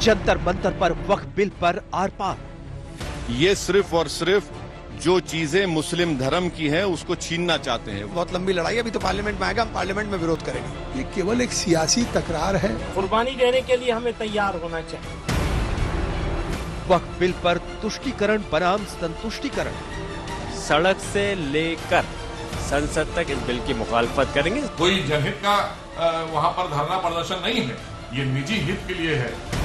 जंतर मंतर पर वक्फ बिल पर आर पार। ये सिर्फ और सिर्फ जो चीजें मुस्लिम धर्म की हैं उसको छीनना चाहते हैं। बहुत लंबी लड़ाई, अभी तो पार्लियामेंट में आएगा, हम पार्लियामेंट में विरोध करेंगे। ये केवल एक सियासी तकरार है। कुर्बानी देने के लिए हमें तैयार होना चाहिए। वक्फ बिल पर तुष्टीकरण बनाम संतुष्टीकरण। सड़क से लेकर संसद तक इस बिल की मुखालफत करेंगे। कोई जनहित का वहाँ पर धरना प्रदर्शन नहीं है, ये निजी हित के लिए है।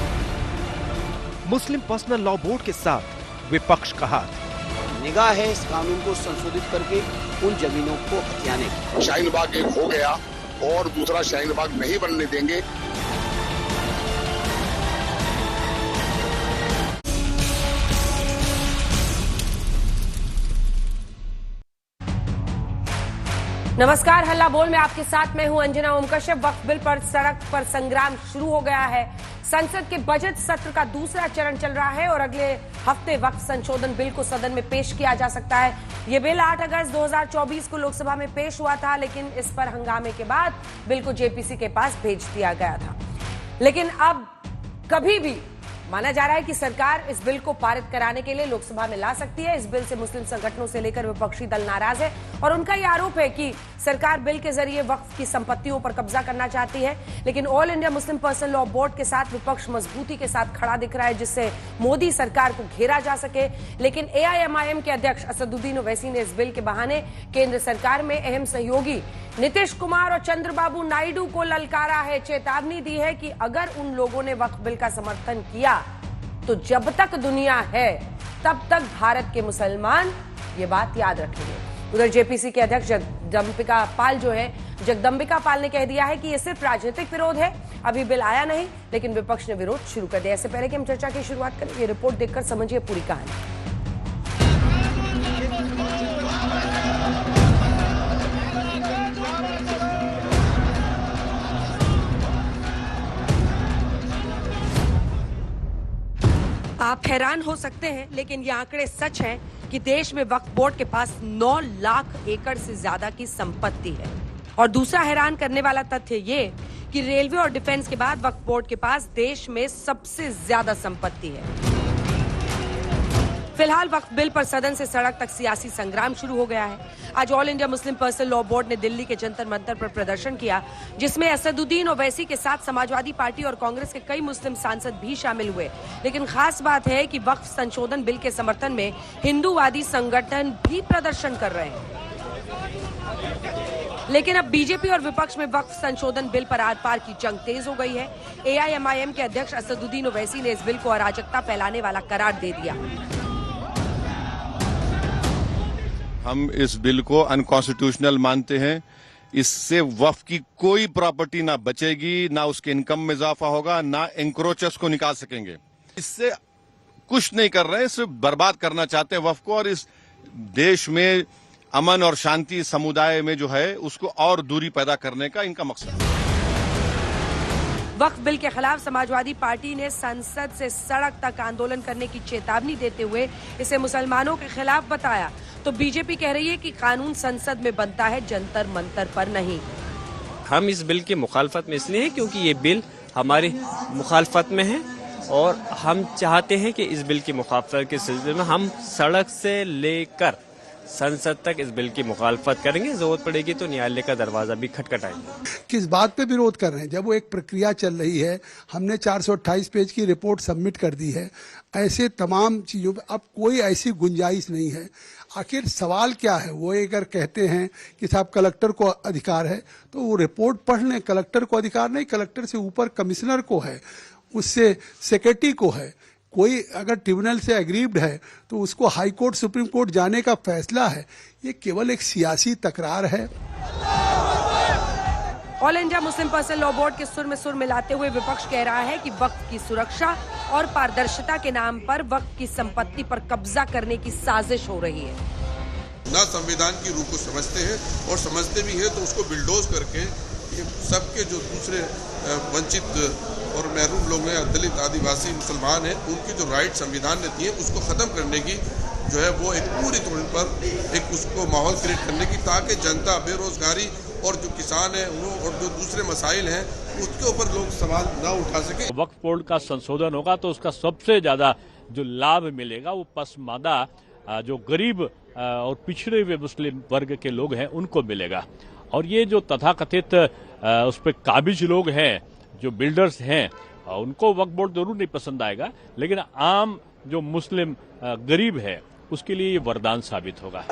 मुस्लिम पर्सनल लॉ बोर्ड के साथ विपक्ष का हाथ। निगाह है इस कानून को संशोधित करके उन जमीनों को हथियाने की। शाहीन बाग एक हो गया और दूसरा शाहीन बाग नहीं बनने देंगे। नमस्कार, हल्ला बोल में आपके साथ मैं हूं अंजना ओम कश्यप। वक्फ बिल पर सड़क पर संग्राम शुरू हो गया है। संसद के बजट सत्र का दूसरा चरण चल रहा है और अगले हफ्ते वक्फ संशोधन बिल को सदन में पेश किया जा सकता है। ये बिल 8 अगस्त 2024 को लोकसभा में पेश हुआ था, लेकिन इस पर हंगामे के बाद बिल को जेपीसी के पास भेज दिया गया था। लेकिन अब कभी भी माना जा रहा है कि सरकार इस बिल को पारित कराने के लिए लोकसभा में ला सकती है। इस बिल से मुस्लिम संगठनों से लेकर विपक्षी दल नाराज है और उनका यह आरोप है कि सरकार बिल के जरिए वक्फ की संपत्तियों पर कब्जा करना चाहती है। लेकिन all India Muslim personal law board के साथ विपक्ष मजबूती के साथ खड़ा दिख रहा है, जिससे मोदी सरकार को घेरा जा सके। लेकिन एआईएमआईएम के अध्यक्ष असदुद्दीन ओवैसी ने इस बिल के बहाने केंद्र सरकार में अहम सहयोगी नीतीश कुमार और चंद्रबाबू नायडू को ललकारा है। चेतावनी दी है कि अगर उन लोगों ने वक्फ बिल का समर्थन किया तो जब तक दुनिया है तब तक भारत के मुसलमान ये बात याद रखेंगे। उधर जेपीसी के अध्यक्ष जगदम्बिका पाल ने कह दिया है कि ये सिर्फ राजनीतिक विरोध है, अभी बिल आया नहीं, लेकिन विपक्ष ने विरोध शुरू कर दिया। इससे पहले कि हम चर्चा की शुरुआत करें, ये रिपोर्ट देखकर समझिए पूरी कहानी। आप हैरान हो सकते हैं, लेकिन ये आंकड़े सच हैं कि देश में वक्फ बोर्ड के पास 9 लाख एकड़ से ज्यादा की संपत्ति है। और दूसरा हैरान करने वाला तथ्य ये कि रेलवे और डिफेंस के बाद वक्फ बोर्ड के पास देश में सबसे ज्यादा संपत्ति है। फिलहाल वक्फ बिल पर सदन से सड़क तक सियासी संग्राम शुरू हो गया है। आज all India Muslim personal law board ने दिल्ली के जंतर मंतर पर प्रदर्शन किया, जिसमें असदुद्दीन ओवैसी के साथ समाजवादी पार्टी और कांग्रेस के कई मुस्लिम सांसद भी शामिल हुए। लेकिन खास बात है कि वक्फ संशोधन बिल के समर्थन में हिंदूवादी संगठन भी प्रदर्शन कर रहे हैं। लेकिन अब बीजेपी और विपक्ष में वक्फ संशोधन बिल पर आर पार की जंग तेज हो गई है। एआईएमआईएम के अध्यक्ष असदुद्दीन ओवैसी ने इस बिल को अराजकता फैलाने वाला करार दे दिया। हम इस बिल को अनकॉन्स्टिट्यूशनल मानते हैं। इससे वक्फ की कोई प्रॉपर्टी ना बचेगी, ना उसके इनकम में इजाफा होगा, ना एंक्रोचर्स को निकाल सकेंगे। इससे कुछ नहीं कर रहे हैं, सिर्फ बर्बाद करना चाहते हैं वक्फ को, और इस देश में अमन और शांति समुदाय में जो है उसको और दूरी पैदा करने का इनका मकसद है। वक्फ बिल के खिलाफ समाजवादी पार्टी ने संसद से सड़क तक आंदोलन करने की चेतावनी देते हुए इसे मुसलमानों के खिलाफ बताया। तो बीजेपी कह रही है कि कानून संसद में बनता है, जंतर मंतर पर नहीं। हम इस बिल की मुखालफत में इसलिए हैं क्योंकि ये बिल हमारी मुखालफत में है और हम चाहते हैं कि इस बिल की मुखालफत के सिलसिले में हम सड़क से लेकर संसद तक इस बिल की मुखालफत करेंगे। जरूरत पड़ेगी तो न्यायालय का दरवाजा भी खटखटाएंगे। किस बात पे विरोध कर रहे हैं? जब वो एक प्रक्रिया चल रही है, हमने 428 पेज की रिपोर्ट सबमिट कर दी है, ऐसे तमाम चीजों पे अब कोई ऐसी गुंजाइश नहीं है। आखिर सवाल क्या है? वो अगर कहते हैं कि साहब कलेक्टर को अधिकार है, तो वो रिपोर्ट पढ़ लें। कलेक्टर को अधिकार नहीं, कलेक्टर से ऊपर कमिश्नर को है, उससे सेक्रेटरी को है। कोई अगर ट्रिब्यूनल से एग्रीव्ड है तो उसको हाई कोर्ट सुप्रीम कोर्ट जाने का फैसला है। ये केवल एक सियासी तकरार है। All India Muslim personal law board के सुर में सुर मिलाते हुए विपक्ष कह रहा है कि वक्फ की सुरक्षा और पारदर्शिता के नाम पर वक्फ की संपत्ति पर कब्जा करने की साजिश हो रही है। ना संविधान की रूह को समझते हैं, और समझते भी हैं तो उसको बिल्डोज करके ये सबके जो दूसरे वंचित और महरूम लोग हैं, दलित, आदिवासी, मुसलमान हैं, उनके जो राइट संविधान ने दिए उसको ख़त्म करने की जो है वो एक पूरी तौर पर एक उसको माहौल क्रिएट करने की, ताकि जनता बेरोजगारी और जो किसान हैं वो और जो दूसरे मसाइल हैं उसके ऊपर लोग सवाल ना उठा सके। वक्फ बोर्ड का संशोधन होगा तो उसका सबसे ज्यादा जो लाभ मिलेगा वो पसमादा जो गरीब और पिछड़े हुए मुस्लिम वर्ग के लोग हैं उनको मिलेगा। और ये जो तथाकथित उस पर काबिज लोग हैं, जो बिल्डर्स हैं, उनको वक्फ बोर्ड जरूर नहीं पसंद आएगा, लेकिन आम जो मुस्लिम गरीब है उसके लिए ये वरदान साबित होगा।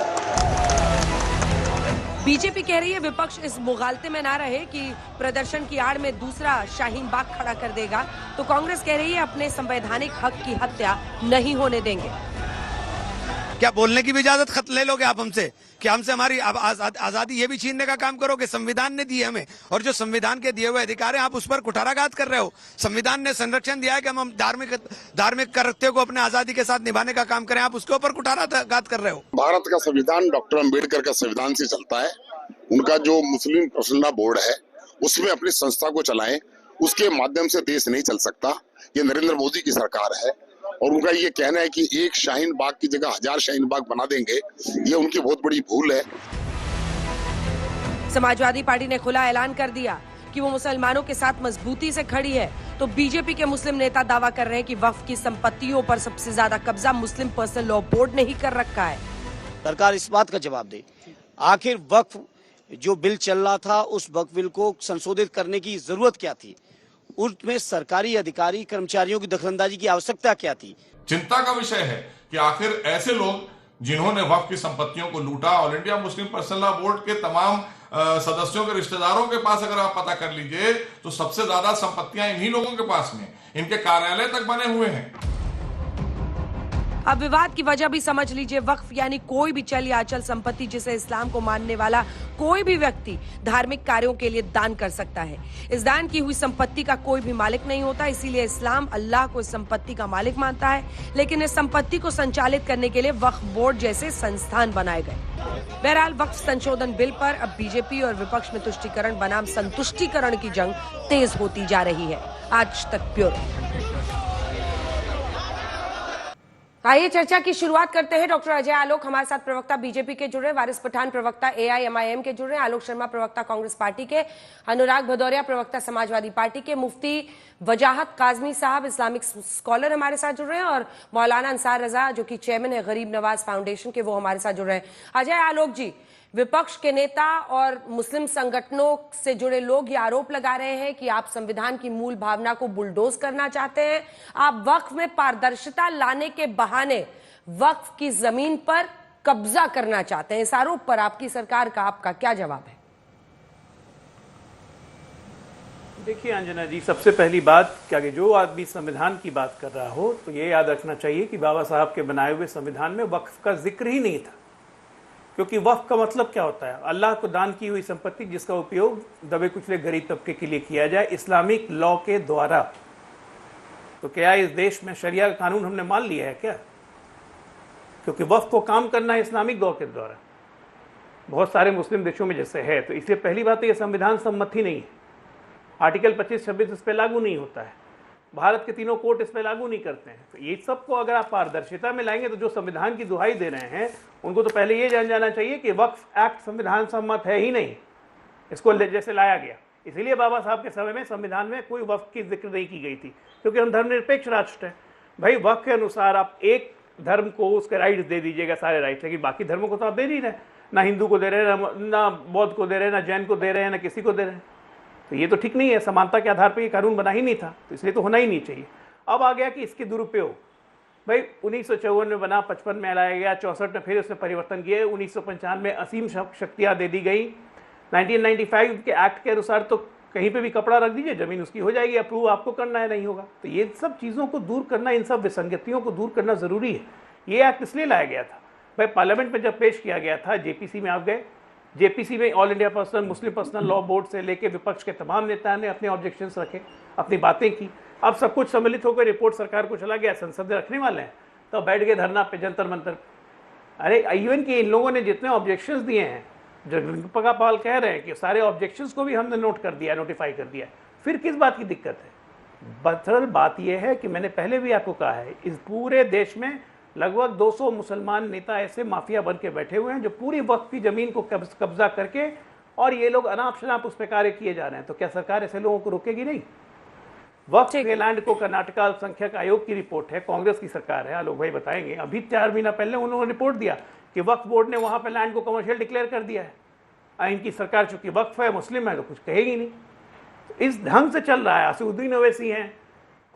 बीजेपी कह रही है विपक्ष इस मुगालते में ना रहे कि प्रदर्शन की आड़ में दूसरा शाहीन बाग खड़ा कर देगा, तो कांग्रेस कह रही है अपने संवैधानिक हक की हत्या नहीं होने देंगे। क्या बोलने की भी इजाजत खत ले लोगे आप हमसे कि हमसे हमारी आजादी ये भी छीनने का काम करोगे? संविधान ने दी हमें, और जो संविधान के दिए हुए अधिकार हैं आप उस पर कुठाराघात कर रहे हो। संविधान ने संरक्षण दिया है कि हम धार्मिक कर्तव्यों को अपने आजादी के साथ निभाने का काम करें, आप उसके ऊपर कुठाराघात कर रहे हो। भारत का संविधान डॉक्टर अम्बेडकर का संविधान से चलता है। उनका जो मुस्लिम पर्सनल बोर्ड है उसमें अपनी संस्था को चलाएं, उसके माध्यम से देश नहीं चल सकता। ये नरेंद्र मोदी की सरकार है और उनका ये कहना है कि एक शाहीन बाग की जगह 1000 शाहीन बाग बना देंगे, ये उनकी बहुत बड़ी भूल है। समाजवादी पार्टी ने खुला ऐलान कर दिया कि वो मुसलमानों के साथ मजबूती से खड़ी है, तो बीजेपी के मुस्लिम नेता दावा कर रहे हैं कि वक्फ की संपत्तियों पर सबसे ज्यादा कब्जा मुस्लिम पर्सनल लॉ बोर्ड ने ही कर रखा है। सरकार इस बात का जवाब दे, आखिर वक्फ जो बिल चल रहा था उस वक्फ बिल को संशोधित करने की जरूरत क्या थी? उसमें सरकारी अधिकारी कर्मचारियों की दखलंदाजी की आवश्यकता क्या थी? चिंता का विषय है कि आखिर ऐसे लोग जिन्होंने वक्फ की संपत्तियों को लूटा, all India Muslim personal law board के तमाम सदस्यों के रिश्तेदारों के पास अगर आप पता कर लीजिए तो सबसे ज्यादा संपत्तियां इन्हीं लोगों के पास में, इनके कार्यालय तक बने हुए हैं। अब विवाद की वजह भी समझ लीजिए। वक्फ यानी कोई भी चल या अचल संपत्ति जिसे इस्लाम को मानने वाला कोई भी व्यक्ति धार्मिक कार्यों के लिए दान कर सकता है। इस दान की हुई संपत्ति का कोई भी मालिक नहीं होता, इसीलिए इस्लाम अल्लाह को इस संपत्ति का मालिक मानता है, लेकिन इस संपत्ति को संचालित करने के लिए वक्फ बोर्ड जैसे संस्थान बनाए गए। बहरहाल वक्फ संशोधन बिल पर अब बीजेपी और विपक्ष में तुष्टीकरण बनाम संतुष्टीकरण की जंग तेज होती जा रही है। आज तक ब्यूरो। आइए चर्चा की शुरुआत करते हैं। डॉक्टर अजय आलोक हमारे साथ प्रवक्ता बीजेपी के जुड़ रहे, वारिस पठान प्रवक्ता AIMIM के जुड़ रहे, आलोक शर्मा प्रवक्ता कांग्रेस पार्टी के, अनुराग भदौरिया प्रवक्ता समाजवादी पार्टी के, मुफ्ती वजाहत काजमी साहब इस्लामिक स्कॉलर हमारे साथ जुड़ रहे हैं, और मौलाना अंसार रजा जो कि चेयरमैन है गरीब नवाज फाउंडेशन के, वो हमारे साथ जुड़ रहे हैं। अजय आलोक जी, विपक्ष के नेता और मुस्लिम संगठनों से जुड़े लोग ये आरोप लगा रहे हैं कि आप संविधान की मूल भावना को बुलडोज करना चाहते हैं, आप वक्फ में पारदर्शिता लाने के बहाने वक्फ की जमीन पर कब्जा करना चाहते हैं। इस आरोप पर आपकी सरकार का आपका क्या जवाब है? देखिए अंजना जी, सबसे पहली बात क्या कि जो आदमी संविधान की बात कर रहा हो तो ये याद रखना चाहिए कि बाबा साहब के बनाए हुए संविधान में वक्फ का जिक्र ही नहीं था। क्योंकि वक्फ का मतलब क्या होता है? अल्लाह को दान की हुई संपत्ति जिसका उपयोग दबे कुचले गरीब तबके के लिए किया जाए इस्लामिक लॉ के द्वारा। तो क्या इस देश में शरिया कानून हमने मान लिया है क्या? क्योंकि वक्फ को काम करना है इस्लामिक लॉ के द्वारा, बहुत सारे मुस्लिम देशों में जैसे है। तो इसलिए पहली बात तो यह संविधान सम्मत ही नहीं है। आर्टिकल 25-26 इस पर लागू नहीं होता है, भारत के तीनों कोर्ट इस पर लागू नहीं करते हैं। तो ये सबको अगर आप पारदर्शिता में लाएंगे तो जो संविधान की दुहाई दे रहे हैं उनको तो पहले ये जान जाना चाहिए कि वक्फ एक्ट संविधान सम्मत है ही नहीं, इसको जैसे लाया गया। इसीलिए बाबा साहब के समय में संविधान में कोई वक्फ की जिक्र नहीं की गई थी, क्योंकि हम धर्मनिरपेक्ष राष्ट्र हैं। भाई वक्फ के अनुसार आप एक धर्म को उसके राइट्स दे दीजिएगा, सारे राइट्स, लेकिन बाकी धर्मों को तो आप दे नहीं रहे, ना हिंदू को दे रहे हैं, ना बौद्ध को दे रहे हैं, ना जैन को दे रहे हैं, ना किसी को दे रहे हैं। तो ये तो ठीक नहीं है, समानता के आधार पर ये कानून बना ही नहीं था, तो इसलिए तो होना ही नहीं चाहिए। अब आ गया कि इसके दुरुपयोग, भाई 1954 में बना, 55 में लाया गया, 64 में फिर उसमें परिवर्तन किए, 1995 में असीम शक्तियाँ दे दी गई, 1995 के एक्ट के अनुसार तो कहीं पे भी कपड़ा रख दीजिए जमीन उसकी हो जाएगी, अप्रूव आपको करना है, नहीं होगा। तो ये सब चीज़ों को दूर करना, इन सब विसंगतियों को दूर करना ज़रूरी है। ये एक्ट इसलिए लाया गया था, भाई पार्लियामेंट में जब पेश किया गया था, JPC में आप गए, JPC में all India Muslim personal law board से लेके विपक्ष के तमाम नेताओं ने अपने ऑब्जेक्शंस रखे, अपनी बातें की। अब सब कुछ सम्मिलित होकर रिपोर्ट सरकार को चला गया, संसद में रखने वाले हैं, तो बैठ गए धरना पे जंतर मंतर। अरे इवन कि इन लोगों ने जितने ऑब्जेक्शंस दिए हैं, जो पगा पाल कह रहे हैं कि सारे ऑब्जेक्शंस को भी हमने नोट कर दिया, नोटिफाई कर दिया, फिर किस बात की दिक्कत है? बहरहाल बात यह है कि मैंने पहले भी आपको कहा है, इस पूरे देश में लगभग 200 मुसलमान नेता ऐसे माफिया बन के बैठे हुए हैं जो पूरी वक्त की ज़मीन को कब्जा करके और ये लोग अनाप शनाप उस पर कार्य किए जा रहे हैं, तो क्या सरकार ऐसे लोगों को रोकेगी नहीं? वक्फ के लैंड को कर्नाटका अल्पसंख्यक आयोग की रिपोर्ट है, कांग्रेस की सरकार है, आलोक भाई बताएंगे, अभी 4 महीना पहले उन्होंने रिपोर्ट दिया कि वक्फ बोर्ड ने वहां पर लैंड को कमर्शियल डिक्लेयर कर दिया है। इनकी सरकार चूंकि वक्फ है, मुस्लिम है, तो कुछ कहेगी नहीं। तो इस ढंग से चल रहा है। असदुद्दीन ओवैसी हैं,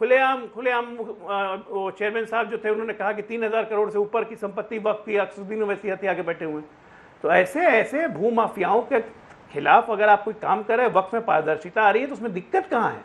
खुलेआम वो चेयरमैन साहब जो थे उन्होंने कहा कि 3000 करोड़ से ऊपर की संपत्ति वक्फ की। असदुद्दीन ओवैसी हथिया के बैठे हुए हैं। तो ऐसे ऐसे भूमाफियाओं के खिलाफ अगर आप कोई काम कर रहे हैं, वक्फ में पारदर्शिता आ रही है, तो उसमें दिक्कत कहाँ है?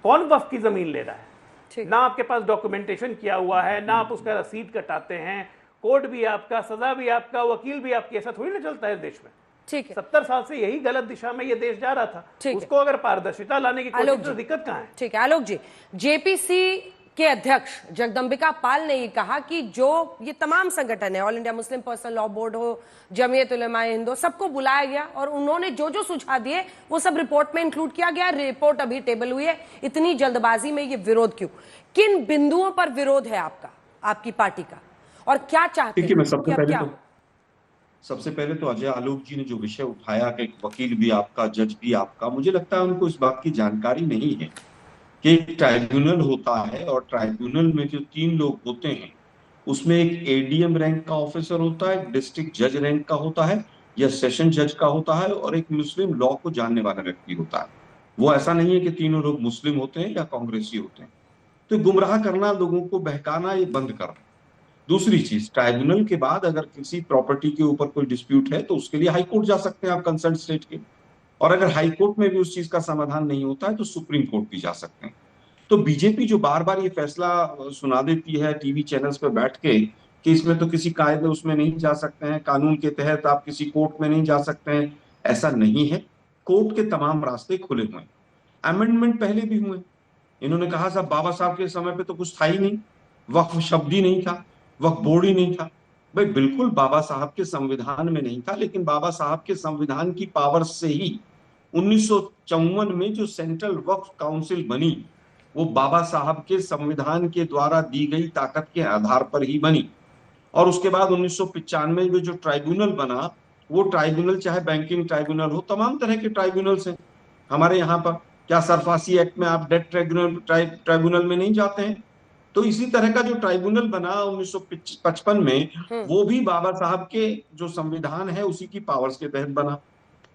कौन वक्फ की जमीन ले रहा है? ना आपके पास डॉक्यूमेंटेशन किया हुआ है, ना आप उसका रसीद कटाते हैं, कोर्ट भी आपका, सजा भी आपका, वकील भी आपकी। ऐसा थोड़ी ना चलता है देश में। ठीक है, 70 साल से यही गलत दिशा में ये देश जा रहा था। उसको अगर पारदर्शिता लाने की कोशिश, तो दिक्कत कहाँ है? ठीक है आलोक जी, जेपीसी के अध्यक्ष जगदम्बिका पाल ने ये कहा कि जो ये तमाम संगठन है, all India Muslim personal law board हो, जमीयत उलेमाए हिंद हो, सबको बुलाया गया और उन्होंने जो जो सुझाव दिए वो सब रिपोर्ट में इंक्लूड किया गया। रिपोर्ट अभी टेबल हुई है। इतनी जल्दबाजी में ये विरोध क्यों? किन बिंदुओं पर विरोध है आपका, आपकी पार्टी का, और क्या चाहते हैं? सबसे पहले तो अजय आलोक जी ने जो विषय उठाया कि वकील भी आपका, जज भी आपका, मुझे लगता है उनको इस बात की जानकारी नहीं है कि एक ट्राइब्यूनल होता है और ट्राइब्यूनल में जो 3 लोग होते हैं उसमें एक एडीएम रैंक का ऑफिसर होता है, एक डिस्ट्रिक्ट जज रैंक का होता है या सेशन जज का होता है, और एक मुस्लिम लॉ को जानने वाला व्यक्ति होता है। वो ऐसा नहीं है कि तीनों लोग मुस्लिम होते हैं या कांग्रेसी होते हैं। तो गुमराह करना, लोगों को बहकाना, ये बंद करना। दूसरी चीज, ट्राइब्यूनल के बाद अगर किसी प्रॉपर्टी के ऊपर कोई डिस्प्यूट है तो उसके लिए हाई कोर्ट जा सकते हैं आप कंसर्न स्टेट के, और अगर हाई कोर्ट में भी उस चीज का समाधान नहीं होता है तो सुप्रीम कोर्ट भी जा सकते हैं। तो बीजेपी जो बार बार ये फैसला सुना देती है टीवी चैनल्स पे बैठ के कि इसमें तो किसी कायदे उसमें नहीं जा सकते हैं, कानून के तहत आप किसी कोर्ट में नहीं जा सकते हैं, ऐसा नहीं है। कोर्ट के तमाम रास्ते खुले हुए हैं। अमेंडमेंट पहले भी हुए। इन्होंने कहा साहब बाबा साहब के समय पे तो कुछ था ही नहीं, वक्फ शब्द ही नहीं था, वक्फ बोर्ड ही नहीं था। भाई बिल्कुल बाबा साहब के संविधान में नहीं था, लेकिन बाबा साहब के संविधान की पावर से ही 1954 में जो सेंट्रल वक्फ काउंसिल बनी, वो बाबा साहब के संविधान के द्वारा दी गई ताकत के आधार पर ही बनी। और उसके बाद 1995 में जो ट्राइब्यूनल बना, वो ट्राइब्यूनल चाहे बैंकिंग ट्राइब्यूनल हो, तमाम तरह के ट्राइब्यूनल्स हैं हमारे यहाँ पर। क्या सरफासी एक्ट में आप डेट ट्राइब्यूनल में नहीं जाते हैं? तो इसी तरह का जो ट्राइब्यूनल बना 1955 में, वो भी बाबा साहब के जो संविधान है उसी की पावर्स के तहत बना।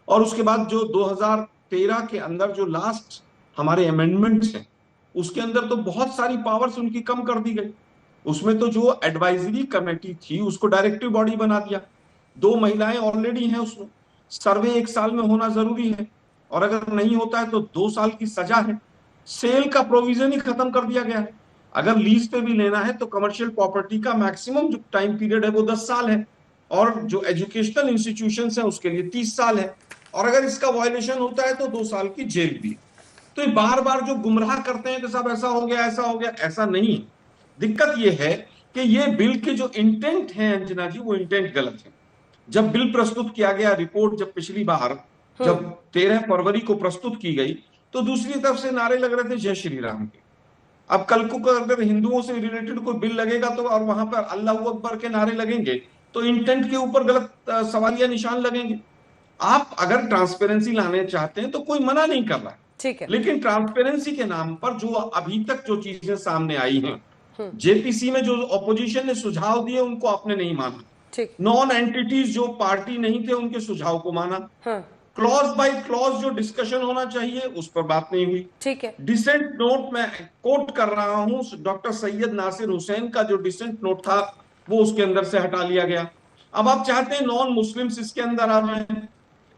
और उसके बाद जो 2013 के अंदर जो लास्ट हमारे अमेंडमेंट्स हैं, उसके अंदर तो बहुत सारी पावर्स उनकी कम कर दी गई। उसमें तो जो एडवाइजरी कमेटी थी उसको डायरेक्टिव बॉडी बना दिया। 2 महिलाएं ऑलरेडी हैं उसमें। सर्वे 1 साल में होना जरूरी है, और अगर नहीं होता है तो 2 साल की सजा है। सेल का प्रोविजन ही खत्म कर दिया गया है। अगर लीज पे भी लेना है तो कमर्शियल प्रॉपर्टी का मैक्सिमम जो टाइम पीरियड है वो 10 साल है, और जो एजुकेशनल इंस्टीट्यूशंस हैं उसके लिए 30 साल है, और अगर इसका वायलेशन होता है तो 2 साल की जेल भी। तो ये बार बार जो गुमराह करते हैं कि साहब ऐसा हो गया, ऐसा हो गया, ऐसा नहीं। दिक्कत ये है कि ये बिल के जो इंटेंट है अंजना जी, वो इंटेंट गलत है। जब बिल प्रस्तुत किया गया, रिपोर्ट जब पिछली बार जब 13 फरवरी को प्रस्तुत की गई, तो दूसरी तरफ से नारे लग रहे थे जय श्री राम के। अब कल को अगर हिंदुओं से रिलेटेड कोई बिल लगेगा तो, और वहां पर अल्लाह अकबर के नारे लगेंगे, तो इंटेंट के ऊपर गलत सवालिया निशान लगेंगे। आप अगर ट्रांसपेरेंसी लाने चाहते हैं तो कोई मना नहीं कर रहा है, ठीक है, लेकिन ट्रांसपेरेंसी के नाम पर जो अभी तक जो चीजें सामने आई हैं, जेपीसी में जो ऑपोजिशन ने सुझाव दिए उनको आपने नहीं माना। नॉन एंटिटीज जो पार्टी नहीं थे उनके सुझाव को माना। क्लॉज बाय क्लॉज जो डिस्कशन होना चाहिए उस पर बात नहीं हुई। ठीक है, डिसेंट नोट में कोट कर रहा हूं, डॉक्टर सैयद नासिर हुसैन का जो डिसेंट नोट था वो उसके अंदर से हटा लिया गया। अब आप चाहते हैं नॉन मुस्लिम्स इसके अंदर आ जाए,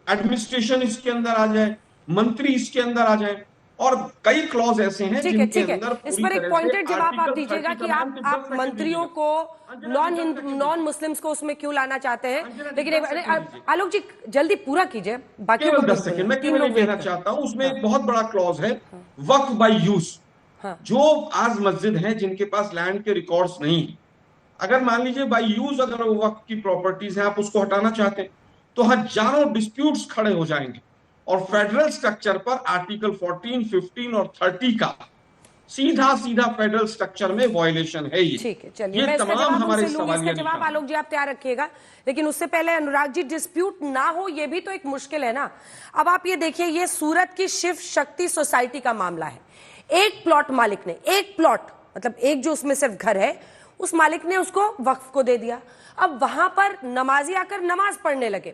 एडमिनिस्ट्रेशन इसके अंदर आ जाए, मंत्री इसके अंदर आ जाए, और कई क्लॉज ऐसे हैं जिनके अंदर इस पर एक पॉइंटेड जवाब आप दीजिएगा कि आप मंत्रियों को, नॉन मुस्लिम्स को उसमें क्यों लाना चाहते हैं। लेकिन आलोक जी जल्दी पूरा कीजिए, बाकी 10 सेकंड मैं केवल कहना चाहता हूं, उसमें एक बहुत बड़ा क्लॉज है वक्फ बाय यूज। जो आज मस्जिद हैं जिनके पास लैंड के रिकॉर्ड्स नहीं है, अगर मान लीजिए बाय यूज अगर वो वक्फ की प्रॉपर्टीज हैं, आप उसको हटाना चाहते हैं, तो हजारों डिस्प्यूट्स खड़े हो जाएंगे। और फेडरल स्ट्रक्चर पर आर्टिकल 14, 15 और 30 का सीधा सीधा फेडरल स्ट्रक्चर में वायलेशन है ये। ठीक है, चलिए ये मैं इसका तमाम जवाब हमारे उनसे लूंगी। इसका जवाब आलोक जी आप तैयार रखिएगा, लेकिन उससे पहले अनुराग जी, डिस्प्यूट ना हो ये भी तो एक मुश्किल है ना। अब आप ये देखिए, ये सूरत की शिव शक्ति सोसाइटी का मामला है। एक प्लॉट मालिक ने, एक प्लॉट मतलब एक जो उसमें सिर्फ घर है, उस मालिक ने उसको वक्फ को दे दिया। अब वहां पर नमाजी आकर नमाज पढ़ने लगे,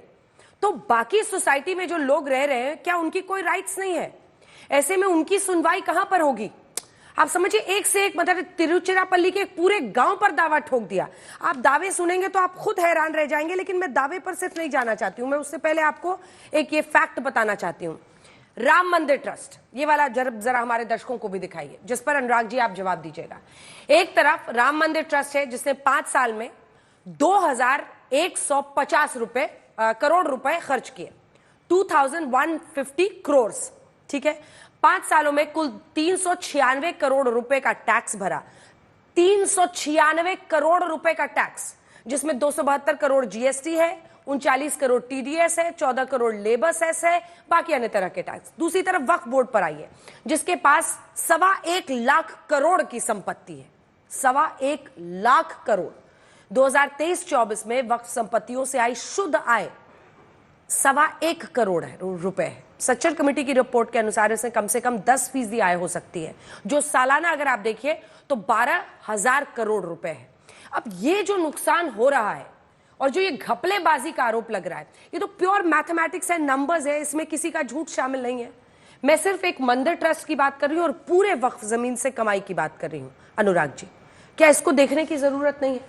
तो बाकी सोसाइटी में जो लोग रह रहे हैं, क्या उनकी कोई राइट्स नहीं है? ऐसे में उनकी सुनवाई कहां पर होगी? आप समझिए, एक से एक, मतलब तिरुचिरापल्ली के एक पूरे गांव पर दावा ठोक दिया। आप दावे सुनेंगे तो आप खुद हैरान रह जाएंगे, लेकिन मैं दावे पर सिर्फ नहीं जाना चाहती हूं। मैं उससे पहले आपको एक ये फैक्ट बताना चाहती हूं। राम मंदिर ट्रस्ट, ये वाला जरा हमारे दर्शकों को भी दिखाइए, जिस पर अनुराग जी आप जवाब दीजिएगा। एक तरफ राम मंदिर ट्रस्ट है जिसने 5 साल में 2150 करोड़ रुपए खर्च किए, 2150 करोड़, ठीक है। 5 सालों में कुल 396 करोड़ रुपए का टैक्स भरा, 396 करोड़ रुपए का टैक्स, जिसमें 272 करोड़ जीएसटी है, 39 करोड़ टीडीएस है, 14 करोड़ लेबर सेस है, बाकी अन्य तरह के टैक्स। दूसरी तरफ वक्फ बोर्ड पर आइए, जिसके पास 1.25 लाख करोड़ की संपत्ति है, 1.25 लाख करोड़। 2023-24 में वक्फ संपत्तियों से आई शुद्ध आय 1.25 करोड़ रुपए है। सच्चर कमेटी की रिपोर्ट के अनुसार इसमें कम से कम 10% आय हो सकती है, जो सालाना अगर आप देखिए तो 12,000 करोड़ रुपए है। अब ये जो नुकसान हो रहा है और जो ये घपलेबाजी का आरोप लग रहा है, ये तो प्योर मैथमेटिक्स है, नंबर्स है, इसमें किसी का झूठ शामिल नहीं है। मैं सिर्फ एक मंदिर ट्रस्ट की बात कर रही हूं और पूरे वक्फ जमीन से कमाई की बात कर रही हूं। अनुराग जी, क्या इसको देखने की जरूरत नहीं है?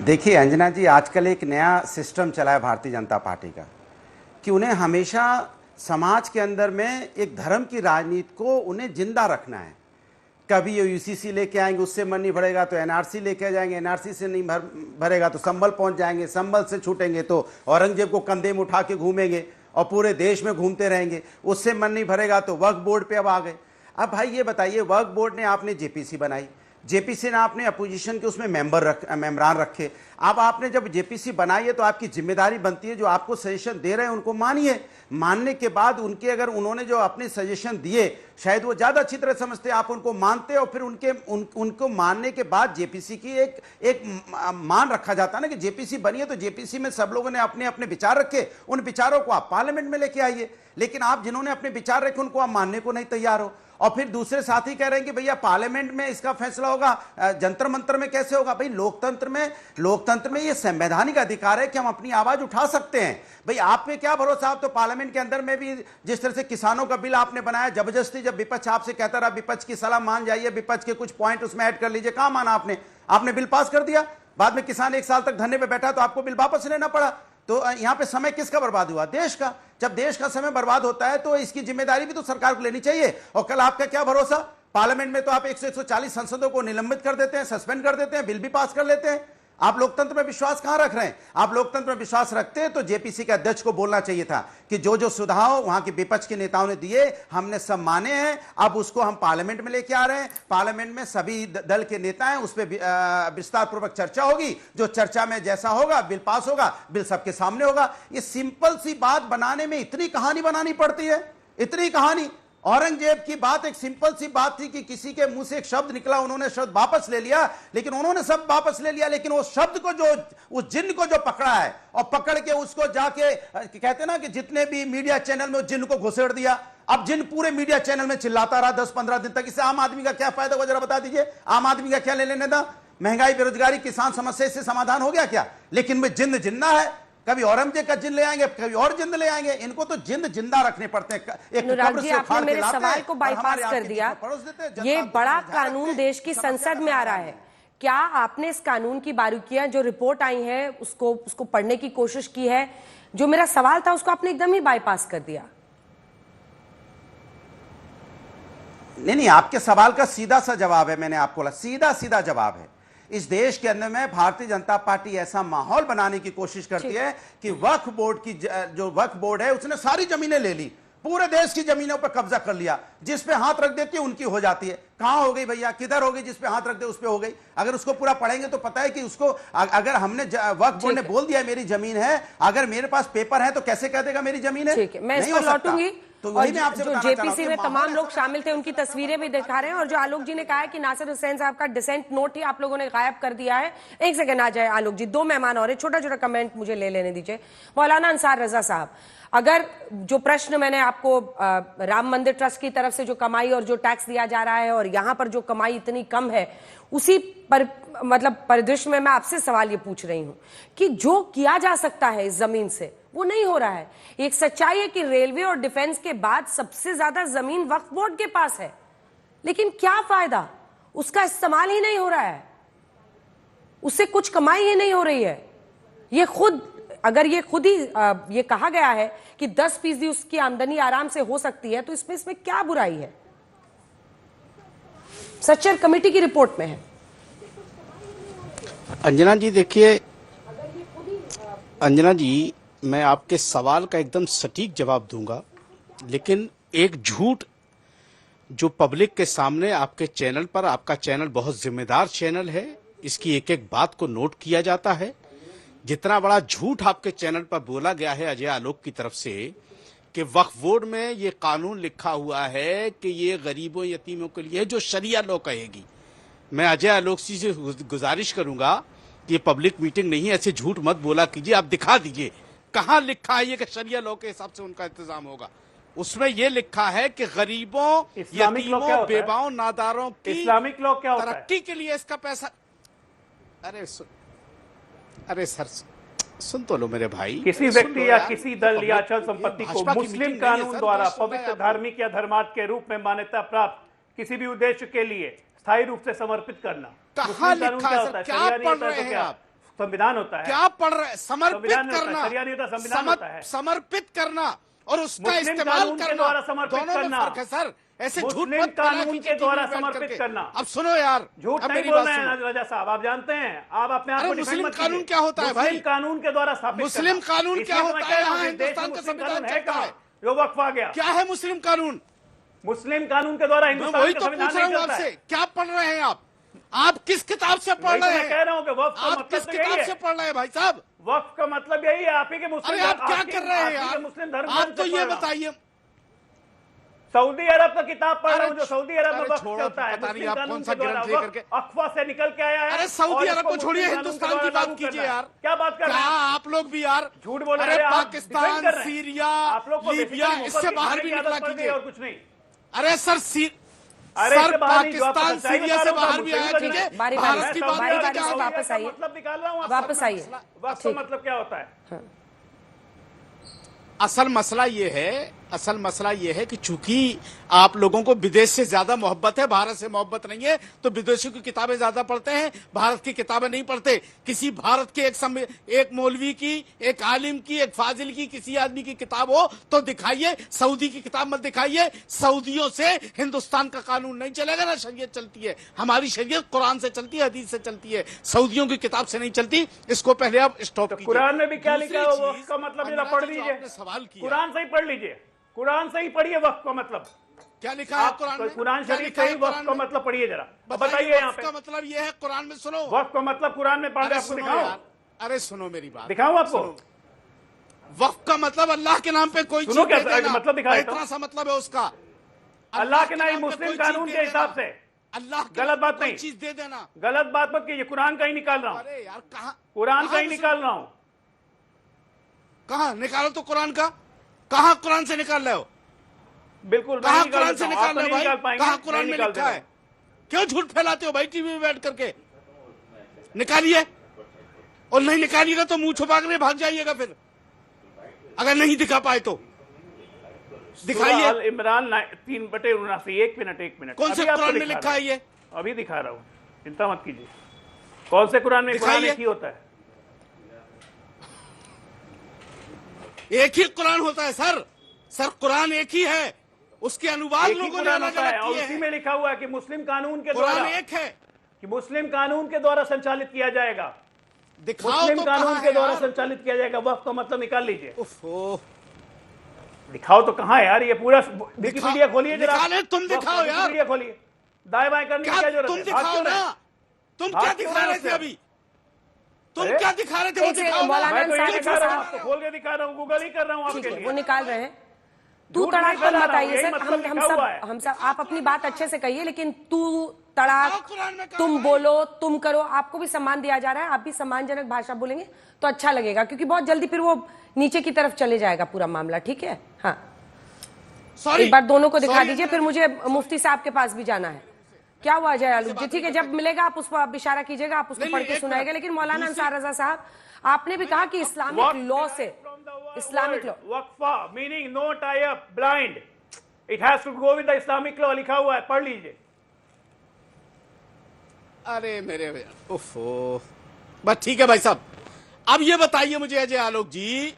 देखिए अंजना जी, आजकल एक नया सिस्टम चला है भारतीय जनता पार्टी का, कि उन्हें हमेशा समाज के अंदर में एक धर्म की राजनीति को उन्हें जिंदा रखना है। कभी ये यूसीसी लेके आएंगे, उससे मन नहीं भरेगा तो एनआरसी लेके जाएंगे, एनआरसी से नहीं भरेगा तो संभल पहुंच जाएंगे, संभल से छूटेंगे तो औरंगजेब को कंधे में उठा के घूमेंगे और पूरे देश में घूमते रहेंगे, उससे मन नहीं भरेगा तो वक्फ बोर्ड पे अब आ गए। अब भाई ये बताइए, वक्फ बोर्ड ने आपने जेपीसी बनाई, जेपीसी ने आपने अपोजिशन के उसमें मेंबरान रखे। अब आपने जब जेपीसी बनाई है तो आपकी जिम्मेदारी बनती है, जो आपको सजेशन दे रहे हैं उनको मानिए। मानने के बाद उनके, अगर उन्होंने जो अपने सजेशन दिए शायद वो ज़्यादा अच्छी तरह समझते, आप उनको मानते और फिर उनको मानने के बाद जेपीसी की एक मान रखा जाता है ना, कि जेपीसी बनी है तो जेपीसी में सब लोगों ने अपने अपने विचार रखे, उन विचारों को आप पार्लियामेंट में लेके आइए। लेकिन आप जिन्होंने अपने विचार रखे उनको आप मानने को नहीं तैयार हो, और फिर दूसरे साथी कह रहे हैं कि भैया पार्लियामेंट में इसका फैसला होगा, जंतर मंतर में कैसे होगा? भाई लोकतंत्र में ये संवैधानिक अधिकार है कि हम अपनी आवाज उठा सकते हैं। भाई आप पे क्या भरोसा? आप तो पार्लियामेंट के अंदर में भी जिस तरह से किसानों का बिल आपने बनाया, जबरदस्ती जब विपक्ष आपसे कहता रहा विपक्ष की सलाह मान जाइए, विपक्ष के कुछ पॉइंट उसमें ऐड कर लीजिए, कहां माना आपने बिल पास कर दिया। बाद में किसान 1 साल तक धरने पे बैठा तो आपको बिल वापस लेना पड़ा। तो यहां पे समय किसका बर्बाद हुआ? देश का। जब देश का समय बर्बाद होता है तो इसकी जिम्मेदारी भी तो सरकार को लेनी चाहिए। और कल आपका क्या भरोसा? पार्लियामेंट में तो आप 140 सांसदों को निलंबित कर देते हैं, सस्पेंड कर देते हैं, बिल भी पास कर लेते हैं। आप लोकतंत्र में विश्वास कहां रख रहे हैं? आप लोकतंत्र में विश्वास रखते हैं तो जेपीसी के अध्यक्ष को बोलना चाहिए था कि जो सुझाव वहां के विपक्ष के नेताओं ने दिए हमने सब माने हैं, अब उसको हम पार्लियामेंट में लेके आ रहे हैं। पार्लियामेंट में सभी दल के नेता हैं, उस पर विस्तार पूर्वक चर्चा होगी, जो चर्चा में जैसा होगा बिल पास होगा, बिल सबके सामने होगा। ये सिंपल सी बात बनाने में इतनी कहानी बनानी पड़ती है, इतनी कहानी। औरंगजेब की बात एक सिंपल सी बात थी कि किसी के मुंह से एक शब्द निकला, उन्होंने शब्द वापस ले लिया, लेकिन उन्होंने सब वापस ले लिया, लेकिन वो शब्द को जो उस जिन्न को जो पकड़ा है और पकड़ के उसको जाके कहते ना कि जितने भी मीडिया चैनल में उस जिन्न को घुसेड़ दिया। अब जिन्न पूरे मीडिया चैनल में चिल्लाता रहा 10-15 दिन तक। इससे आम आदमी का क्या फायदा हुआ, जरा बता दीजिए। आम आदमी का क्या ले लेने था? महंगाई, बेरोजगारी, किसान समस्या से समाधान हो गया क्या? लेकिन वे जिन्न जिन्ना है, कभी औरंगजेब का जिंद ले आएंगे, कभी और जिंद ले आएंगे। इनको तो जिंद जिंदा रखने पड़ते हैं। अनुराग जी, आपने मेरे सवाल को बाईपास कर दिया। ये बड़ा कानून देश की संसद में आ रहा है, क्या आपने इस कानून की बारीकियां जो रिपोर्ट आई है उसको पढ़ने की कोशिश की है? जो मेरा सवाल था उसको आपने एकदम ही बाईपास कर दिया। नहीं, आपके सवाल का सीधा सा जवाब है, मैंने आपको सीधा जवाब है। इस देश के अंदर में भारतीय जनता पार्टी ऐसा माहौल बनाने की कोशिश करती है कि वक्फ बोर्ड की जो वक्फ बोर्ड है उसने सारी जमीनें ले ली, पूरे देश की जमीनों पर कब्जा कर लिया। जिस पे हाथ रख देती है उनकी हो जाती है। कहां हो गई भैया, किधर हो गई? जिस पे हाथ रख दे उस पे हो गई। अगर उसको पूरा पढ़ेंगे तो पता है कि उसको, अगर हमने वक्फ बोर्ड ने बोल दिया मेरी जमीन है, अगर मेरे पास पेपर है तो कैसे कह देगा मेरी जमीन है? ठीक है, मैं इस पर लौटूंगी। तो और वही मैं आपसे जो बताना चाह रहा हूं जेपीसी कि में माहौल तमाम लोग ऐसा- शामिल थे उनकी तस्वीरें भी दिखा रहे हैं, और जो आलोक जी ने कहा है कि नासिर हुसैन साहब का डिसेंट नोट ही आप लोगों ने गायब कर दिया है। एक सेकंड आ जाए आलोक जी, 2 मेहमान और छोटा छोटा कमेंट मुझे ले लेने दीजिए। मौलाना अंसार रजा साहब, अगर जो प्रश्न मैंने आपको राम मंदिर ट्रस्ट की तरफ से जो कमाई और जो टैक्स दिया जा रहा है और यहां पर जो कमाई इतनी कम है, उसी पर मतलब परिदृश्य में मैं आपसे सवाल ये पूछ रही हूं कि जो किया जा सकता है इस जमीन से वो नहीं हो रहा है। एक सच्चाई है कि रेलवे और डिफेंस के बाद सबसे ज्यादा जमीन वक्फ बोर्ड के पास है, लेकिन क्या फायदा, उसका इस्तेमाल ही नहीं हो रहा है, उससे कुछ कमाई ही नहीं हो रही है। ये खुद अगर ये खुद ही ये कहा गया है कि 10% उसकी आमदनी आराम से हो सकती है, तो इसमें क्या बुराई है? सच्चर कमेटी की रिपोर्ट में है। अंजना जी देखिए, अंजना जी मैं आपके सवाल का एकदम सटीक जवाब दूंगा, लेकिन एक झूठ जो पब्लिक के सामने आपके चैनल पर, आपका चैनल बहुत जिम्मेदार चैनल है, इसकी एक एक बात को नोट किया जाता है। जितना बड़ा झूठ आपके चैनल पर बोला गया है अजय आलोक की तरफ से कि वक्फ बोर्ड में ये कानून लिखा हुआ है कि ये गरीबों यतीमों के लिए जो शरिया लॉ कहेगी, मैं अजय आलोक जी से गुजारिश करूंगा कि ये पब्लिक मीटिंग नहीं है, ऐसे झूठ मत बोला कीजिए, आप दिखा दीजिए कहां लिखा है ये कि शरिया लॉ के हिसाब से उनका इंतजाम होगा। उसमें ये लिखा है कि गरीबों, यतीमों, बेवाओं, नादारों की इस्लामिक लॉ क्या होता है? तरक्की के लिए इसका पैसा। अरे सर सुन तो लो मेरे भाई। किसी व्यक्ति या किसी दल या अचल संपत्ति को मुस्लिम कानून द्वारा पवित्र धार्मिक या धर्मार्थ के रूप में मान्यता प्राप्त किसी भी उद्देश्य के लिए स्थायी रूप से समर्पित करना, कहाँ लिखा है सर? क्या पढ़ रहे हैं आप? संविधान होता है। क्या पढ़ रहे हैं? समर्पित करना, शरिया नहीं होता, संविधान होता है। समर्पित करना और उसका मुस्लिम इस्तेमाल कानून के करना, द्वारा समर्पित दोनों में करना। फर्क है सर। ऐसे झूठ मुस्लिम मत कानून के द्वारा समर्पित करना। अब सुनो यार, झूठ नहीं बोल रहे हैं रजा साहब, आप जानते हैं, आप अपने आप को मुस्लिम कानून क्या होता है भाई? मुस्लिम कानून के द्वारा स्थापित मुस्लिम कानून क्या होता है? यहाँ हिंदुस्तान का संविधान है कहाँ जो वक्फ आ गया? क्या है मुस्लिम कानून? मुस्लिम कानून के द्वारा हिंदुस्तान वही का तो संविधान पूछ रहा नहीं हूँ चलता है। आपसे, क्या पढ़ रहे हैं आप? आप किस किताब से पढ़ रहे हैं? कह रहा हूँ कि वक्फ का आप मतलब किस तो किताब यही है। से पढ़ रहे हैं भाई साहब? वक्फ का मतलब यही है, आप ही के मुस्लिम। अरे आप क्या कर रहे हैं यार? मुस्लिम धर्म आप तो ये बताइए। सऊदी अरब का किताब पढ़ रहा हूँ, जो सऊदी अरब में वक्फ छोड़ो, चलता है, पता नहीं मुस्लिम आप कानून कौन सा के द्वारा ग्रंथ लेकर के। अखवा से निकल के आया है। अरे सऊदी और अरब को इसको छोड़िए, मुस्लिम हिंदुस्तान कानून की के द्वारा बात लागू कीजिए करना है। यार। क्या बात कर रहे हैं? आप लोग भी यार झूठ बोल रहे अरे हैं। आप पाकिस्तान, डिफेंड कर रहे हैं। सीरिया, आप लोग को लीबिया, बेसिकली इससे बाहर भी की आदत निकला पड़ गई कीजिए। और कुछ नहीं। अरे सर अरे सर इससे बाहर नहीं, जो आप पाकिस्तान, सच्चाई सीरिया बता से रहे हो, बाहर भी आया कीजिए। बारी भारत की बात बारी करके बारी क्या से होगा? वापस आइए, मतलब निकाल रहा हूँ, वापस आइए। वक्फ का मतलब क्या होता है? असल मसला ये है कि चूंकि आप लोगों को विदेश से ज्यादा मोहब्बत है, भारत से मोहब्बत नहीं है, तो विदेशियों की किताबें ज्यादा पढ़ते हैं, भारत की किताबें नहीं पढ़ते। किसी भारत के एक मौलवी की, एक आलिम की, एक फाजिल की, किसी आदमी की किताब हो तो दिखाइए, सऊदी की किताब मत दिखाइए। सऊदियों से हिंदुस्तान का कानून नहीं चलेगा, ना शरीयत चलती है। हमारी शरीयत कुरान से चलती है, हदीस से चलती है, सऊदियों की किताब से नहीं चलती। इसको पहले आप स्टॉप कीजिए। कुरान में भी क्या लिखा है वक्फ का मतलब जरा पढ़ लीजिए। सवाल किया, कुरान से ही पढ़ लीजिए, कुरान से ही पढ़िए वक्फ का मतलब क्या लिखा है कुरान में? कुरान क्या शरीफ लिखा से है ही वक्फ कुरान का में? मतलब पढ़िए जरा, बताइए बताइए यहाँ पे। का मतलब ये है कुरान में, सुनो वक्फ का मतलब कुरान में पढ़ अरे आपको सुनो दिखाओ, यार, अरे सुनो मेरी बात, दिखाऊं आपको? वक्फ का मतलब अल्लाह के नाम पे कोई सुनो चीज क्या दे देना, मतलब दिखा देता हूं। इतना सा मतलब है उसका। अल्लाह के नाम नाम पे मुस्लिम कोई कानून चीज के दे हिसाब देना। से अल्लाह के गलत बात कोई नहीं, चीज दे देना। गलत बात मत कीजिए, कुरान का ही निकाल रहा हूँ। अरे यार कहाँ कुरान का ही निकाल रहा हूँ। कहाँ निकालो तो कुरान का, कहाँ कुरान से निकाल रहे हो? बिल्कुल कहाँ कुरान से निकाल रहे हो भाई? कहाँ कुरान में लिखा है? क्यों झूठ फैलाते हो भाई टीवी में बैठ करके? निकालिए, और नहीं निकालिएगा तो मुंह छुपा कर भाग जाइएगा फिर, अगर नहीं दिखा पाए तो दिखाइए। अल इमरान 3/79, एक मिनट कौन से कुरान में लिखा है ये? अभी दिखा रहा हूँ, चिंता मत कीजिए। कौन से कुरान में? कुरान एक ही होता है, एक ही कुरान होता है सर कुरान एक ही है, उसके अनुवाद लोगों ने अलग अलग और किए उसी हैं। में लिखा हुआ है कि मुस्लिम कानून के कुरान द्वारा, एक है, कि मुस्लिम कानून के द्वारा संचालित किया जाएगा, दिखाओ मुस्लिम तो कानून कहाँ के है द्वारा यार? संचालित किया जाएगा। वक्फ का मतलब निकाल लीजिए। ओफो, दिखाओ तो कहाँ है यार? ये पूरा विकिपीडिया खोलिए जरा, निकाले, तुम दिखाओ यार, विकिपीडिया खोलिए, दाएं बाएं करने की क्या जरूरत तुम है? दिखाओ ना, तुम क्या दिखा रहे थे अभी? तुम क्या दिखा रहे थे? वो दिखाओ ना। मैं तो ये दिखा रहा हूँ, आपको खोल के दिखा रहा हूँ, गूगल ही कर रहा हूँ आपके लिए। वो निकाल रहे हैं। तू झूठ तड़ाक नहीं पर फैला मत रहा हूं, आइए यही सर। मतलब लिखा हुआ है। हम सब आप अपनी बात अच्छे से कहिए, लेकिन तू तड़ाक, तुम बोलो, तुम करो, आपको भी सम्मान दिया जा रहा है, आप भी सम्मानजनक भाषा बोलेंगे तो अच्छा लगेगा, क्योंकि बहुत जल्दी फिर वो नीचे की तरफ चले जाएगा पूरा मामला। ठीक है, हाँ एक बार दोनों को दिखा दीजिए, फिर मुझे मुफ्ती साहब के पास भी जाना है। क्या हुआ अजय आलोक जी? ठीक है, जब मिलेगा आप उस पर आप इशारा कीजिएगा, आप उसको पढ़ के सुनाएगा। लेकिन मौलाना अंसार रजा साहब, आपने भी कहा कि इस्लामिक लॉ से, इस्लामिक लॉ, वक्फा meaning no tie up blind, it has to go with the Islamic law, लिखा हुआ है, पढ़ लीजिए। अरे मेरे ओफो, बस ठीक है भाई साहब, अब ये बताइए मुझे अजय आलोक जी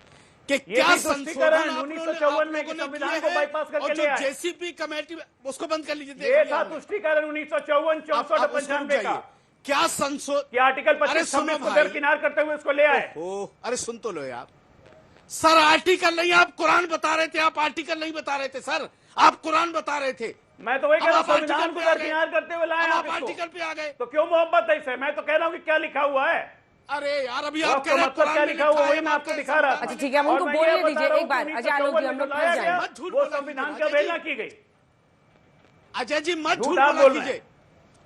कि क्या संशोधन 1954 में संविधान को बाईपास करके ले आए। जेसीपी कमेटी उसको बंद कर लीजिए। ये था तुष्टीकरण 1954, 64, 95 का। क्या संशोधन, आर्टिकल 25 को दरकिनार करते हुए उसको ले आए। अरे सुन तो लो यार सर, आर्टिकल नहीं, आप कुरान बता रहे थे, आप आर्टिकल नहीं बता रहे थे सर, आप कुरान बता रहे थे। मैं तो वही कह रहा हूं, संविधान को दरकिनार करते हुए लाए आप आर्टिकल पे आ गए, तो क्यों मोहब्बत है इससे? मैं तो कह रहा हूं कि क्या लिखा हुआ है। अरे यार अभी आप कह रहे मतलब क्या लिखा हुआ वही मैं आपको दिखा रहा था। अच्छा ठीक है, हम उनको बोलने दीजिए एक बार। अजय आलोक जी, हम लोग फंस जाएंगे। वो संविधान की अवहेलना की गई। अजय जी मत झूठ बोला कीजिए,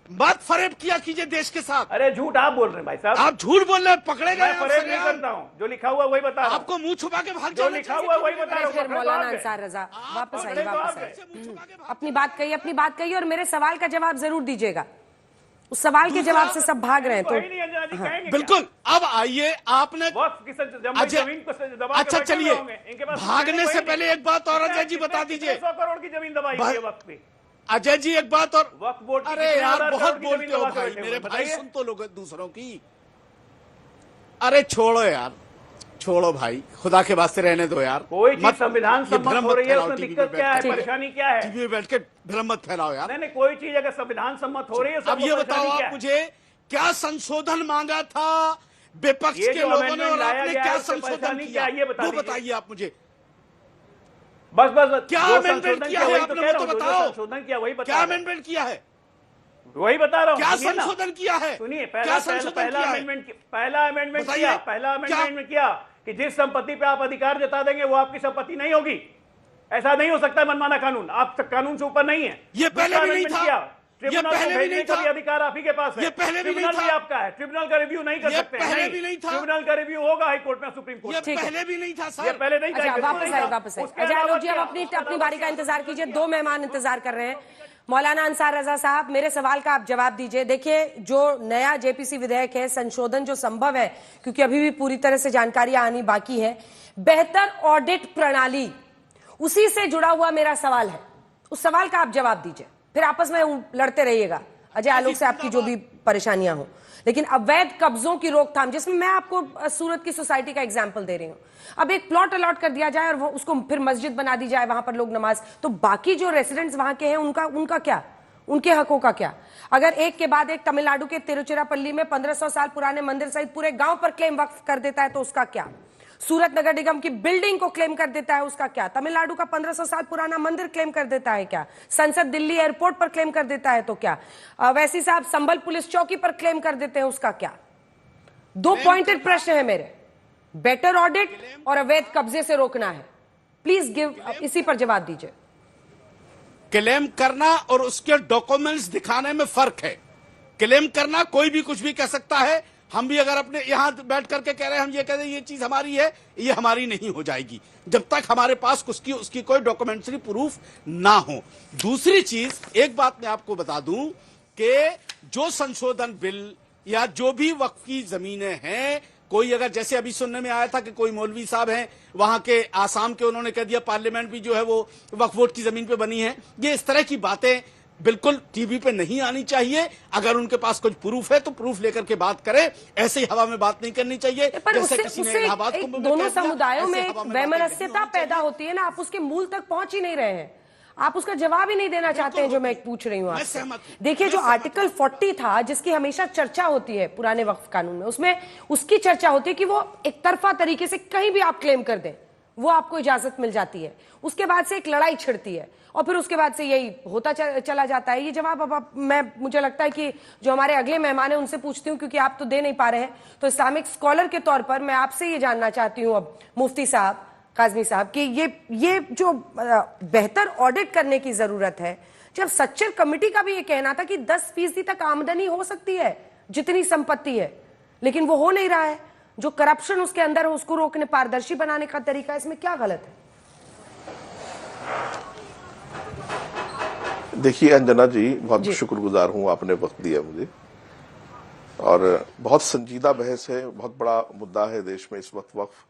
मत फरेब किया कीजिए देश के साथ। अरे झूठ आप बोल रहे हैं भाई साहब, आप झूठ बोल रहे हैं, पकड़े गए। मैं फरेब नहीं करता हूँ, जो लिखा हुआ वही बता रहा हूं। आपको मुंह छुपा के भाग जो लिखा हुआ वही बता रहा हूं। मौलाना अंसार रजा वापस आइए, वापस आइए, अपनी बात कहिए और मेरे सवाल का जवाब जरूर दीजिएगा। उस सवाल के जवाब से सब भाग रहे हैं तो हाँ, बिल्कुल। अब आइए, आपने अच्छा चलिए, भागने से पहले एक बात और अजय जी बता दीजिए। 100 करोड़ की जमीन दबाई है वक्त पे। अजय जी एक बात और, वक्फ बोर्ड, अरे यार बहुत बोलते हो भाई, मेरे भाई सुन तो लोग दूसरों की। अरे छोड़ो यार, छोड़ो भाई, खुदा के वास्ते रहने दो यार। कोई चीज संविधान सम्मत हो रही है, उसमें दिक्कत क्या है, परेशानी क्या है? टीवी में बैठ के भ्रम मत फैलाओ यार। नहीं, कोई चीज अगर संविधान सम्मत हो रही है, अब ये बताओ आप मुझे, क्या संशोधन मांगा था विपक्ष के लोगों ने और आपने क्या संशोधन किया, ये बताइए आप मुझे। बस क्या अमेंडमेंट किया है आपने, वो तो बताओ। संशोधन किया वही क्या अमेंडमेंट किया है, वही बता रहा हूँ। क्या संशोधन किया है? सुनिए, पहला अमेंडमेंट किया कि जिस संपत्ति पे आप अधिकार जता देंगे वो आपकी संपत्ति नहीं होगी। ऐसा नहीं हो सकता मनमाना कानून, आप कानून से ऊपर नहीं है। ये पहले भी नहीं था, ट्रिब्यूनल को भेजने का भी अधिकार आप ही के पास है। ये पहले भी नहीं था, भी आपका है। ट्रिब्यूनल का रिव्यू नहीं कर सकते। पहले भी नहीं था, ट्रिब्यूनल का रिव्यू होगा हाई कोर्ट में, सुप्रीम कोर्ट। ये पहले भी नहीं था सर, ये पहले नहीं था। वापस आइए अजय आलोक जी, आप अपनी बारी का इंतजार कीजिए। 2 मेहमान इंतजार कर रहे हैं। मौलाना अंसार रजा साहब, मेरे सवाल का आप जवाब दीजिए। देखिए, जो नया जेपीसी विधेयक है, संशोधन जो संभव है, क्योंकि अभी भी पूरी तरह से जानकारियां आनी बाकी है, बेहतर ऑडिट प्रणाली, उसी से जुड़ा हुआ मेरा सवाल है। उस सवाल का आप जवाब दीजिए, फिर आपस में लड़ते रहिएगा अजय आलोक से, आपकी जो भी परेशानियां हो। लेकिन अवैध कब्जों की रोकथाम, जिसमें मैं आपको सूरत की सोसाइटी का एग्जाम्पल दे रही हूं। अब एक प्लॉट अलॉट कर दिया जाए और वो उसको फिर मस्जिद बना दी जाए, वहां पर लोग नमाज, तो बाकी जो रेसिडेंट्स वहां के हैं उनका क्या, उनके हकों का क्या? अगर एक के बाद एक तमिलनाडु के तिरुचिरापल्ली में 1500 साल पुराने मंदिर सहित पूरे गांव पर क्लेम वक्फ कर देता है तो उसका क्या? सूरत नगर निगम की बिल्डिंग को क्लेम कर देता है, उसका क्या? तमिलनाडु का 1500 साल पुराना मंदिर क्लेम कर देता है क्या? संसद दिल्ली एयरपोर्ट पर क्लेम कर देता है तो क्या? वैसी साहब संभल पुलिस चौकी पर क्लेम कर देते हैं, उसका क्या? 2 पॉइंटेड प्रश्न है मेरे, बेटर ऑडिट और अवैध कब्जे से रोकना है। प्लीज गिव, इसी पर जवाब दीजिए। क्लेम करना और उसके डॉक्यूमेंट्स दिखाने में फर्क है। क्लेम करना कोई भी कुछ भी कह सकता है। हम भी अगर अपने यहां बैठ करके कह रहे हैं, हम ये कह रहे हैं ये चीज हमारी है, ये हमारी नहीं हो जाएगी जब तक हमारे पास उसकी कोई डॉक्यूमेंट्री प्रूफ ना हो। दूसरी चीज, एक बात मैं आपको बता दूं कि जो संशोधन बिल या जो भी वक्फ की जमीनें हैं, कोई अगर जैसे अभी सुनने में आया था कि कोई मौलवी साहब हैं वहां के आसाम के, उन्होंने कह दिया पार्लियामेंट भी जो है वो वक्फ बोर्ड की जमीन पे बनी है। ये इस तरह की बातें बिल्कुल टीवी पे नहीं आनी चाहिए। अगर उनके पास कुछ प्रूफ है तो प्रूफ लेकर के बात करें, ऐसे ही हवा में बात नहीं करनी चाहिए। पर उससे दोनों समुदायों में वैमनस्यता पैदा होती है ना, आप उसके मूल तक पहुंच ही नहीं रहे हैं, आप उसका जवाब ही नहीं देना चाहते हैं जो मैं पूछ रही हूँ आपसे। देखिए, जो आर्टिकल 40 था, जिसकी हमेशा चर्चा होती है पुराने वक्फ कानून में, उसमें उसकी चर्चा होती है कि वो एक तरफा तरीके से कहीं भी आप क्लेम कर दें, वो आपको इजाजत मिल जाती है। उसके बाद से एक लड़ाई छिड़ती है और फिर उसके बाद से यही होता चला जाता है। ये जवाब अब मुझे लगता है कि जो हमारे अगले मेहमान है उनसे पूछती हूँ, क्योंकि आप तो दे नहीं पा रहे हैं। तो इस्लामिक स्कॉलर के तौर पर मैं आपसे ये जानना चाहती हूँ अब, मुफ्ती साहब, काज़मी साहब कि ये जो बेहतर ऑडिट करने की जरूरत है, जब सच्चर कमेटी का भी ये कहना था कि 10% तक आमदनी हो सकती है जितनी संपत्ति है, लेकिन वो हो नहीं रहा है। जो करप्शन उसके अंदर है उसको रोकने, पारदर्शी बनाने का तरीका, इसमें क्या गलत है? देखिए अंजना जी, बहुत शुक्रगुजार हूं, आपने वक्त दिया मुझे, और बहुत संजीदा बहस है, बहुत बड़ा मुद्दा है देश में इस वक्त। वक्फ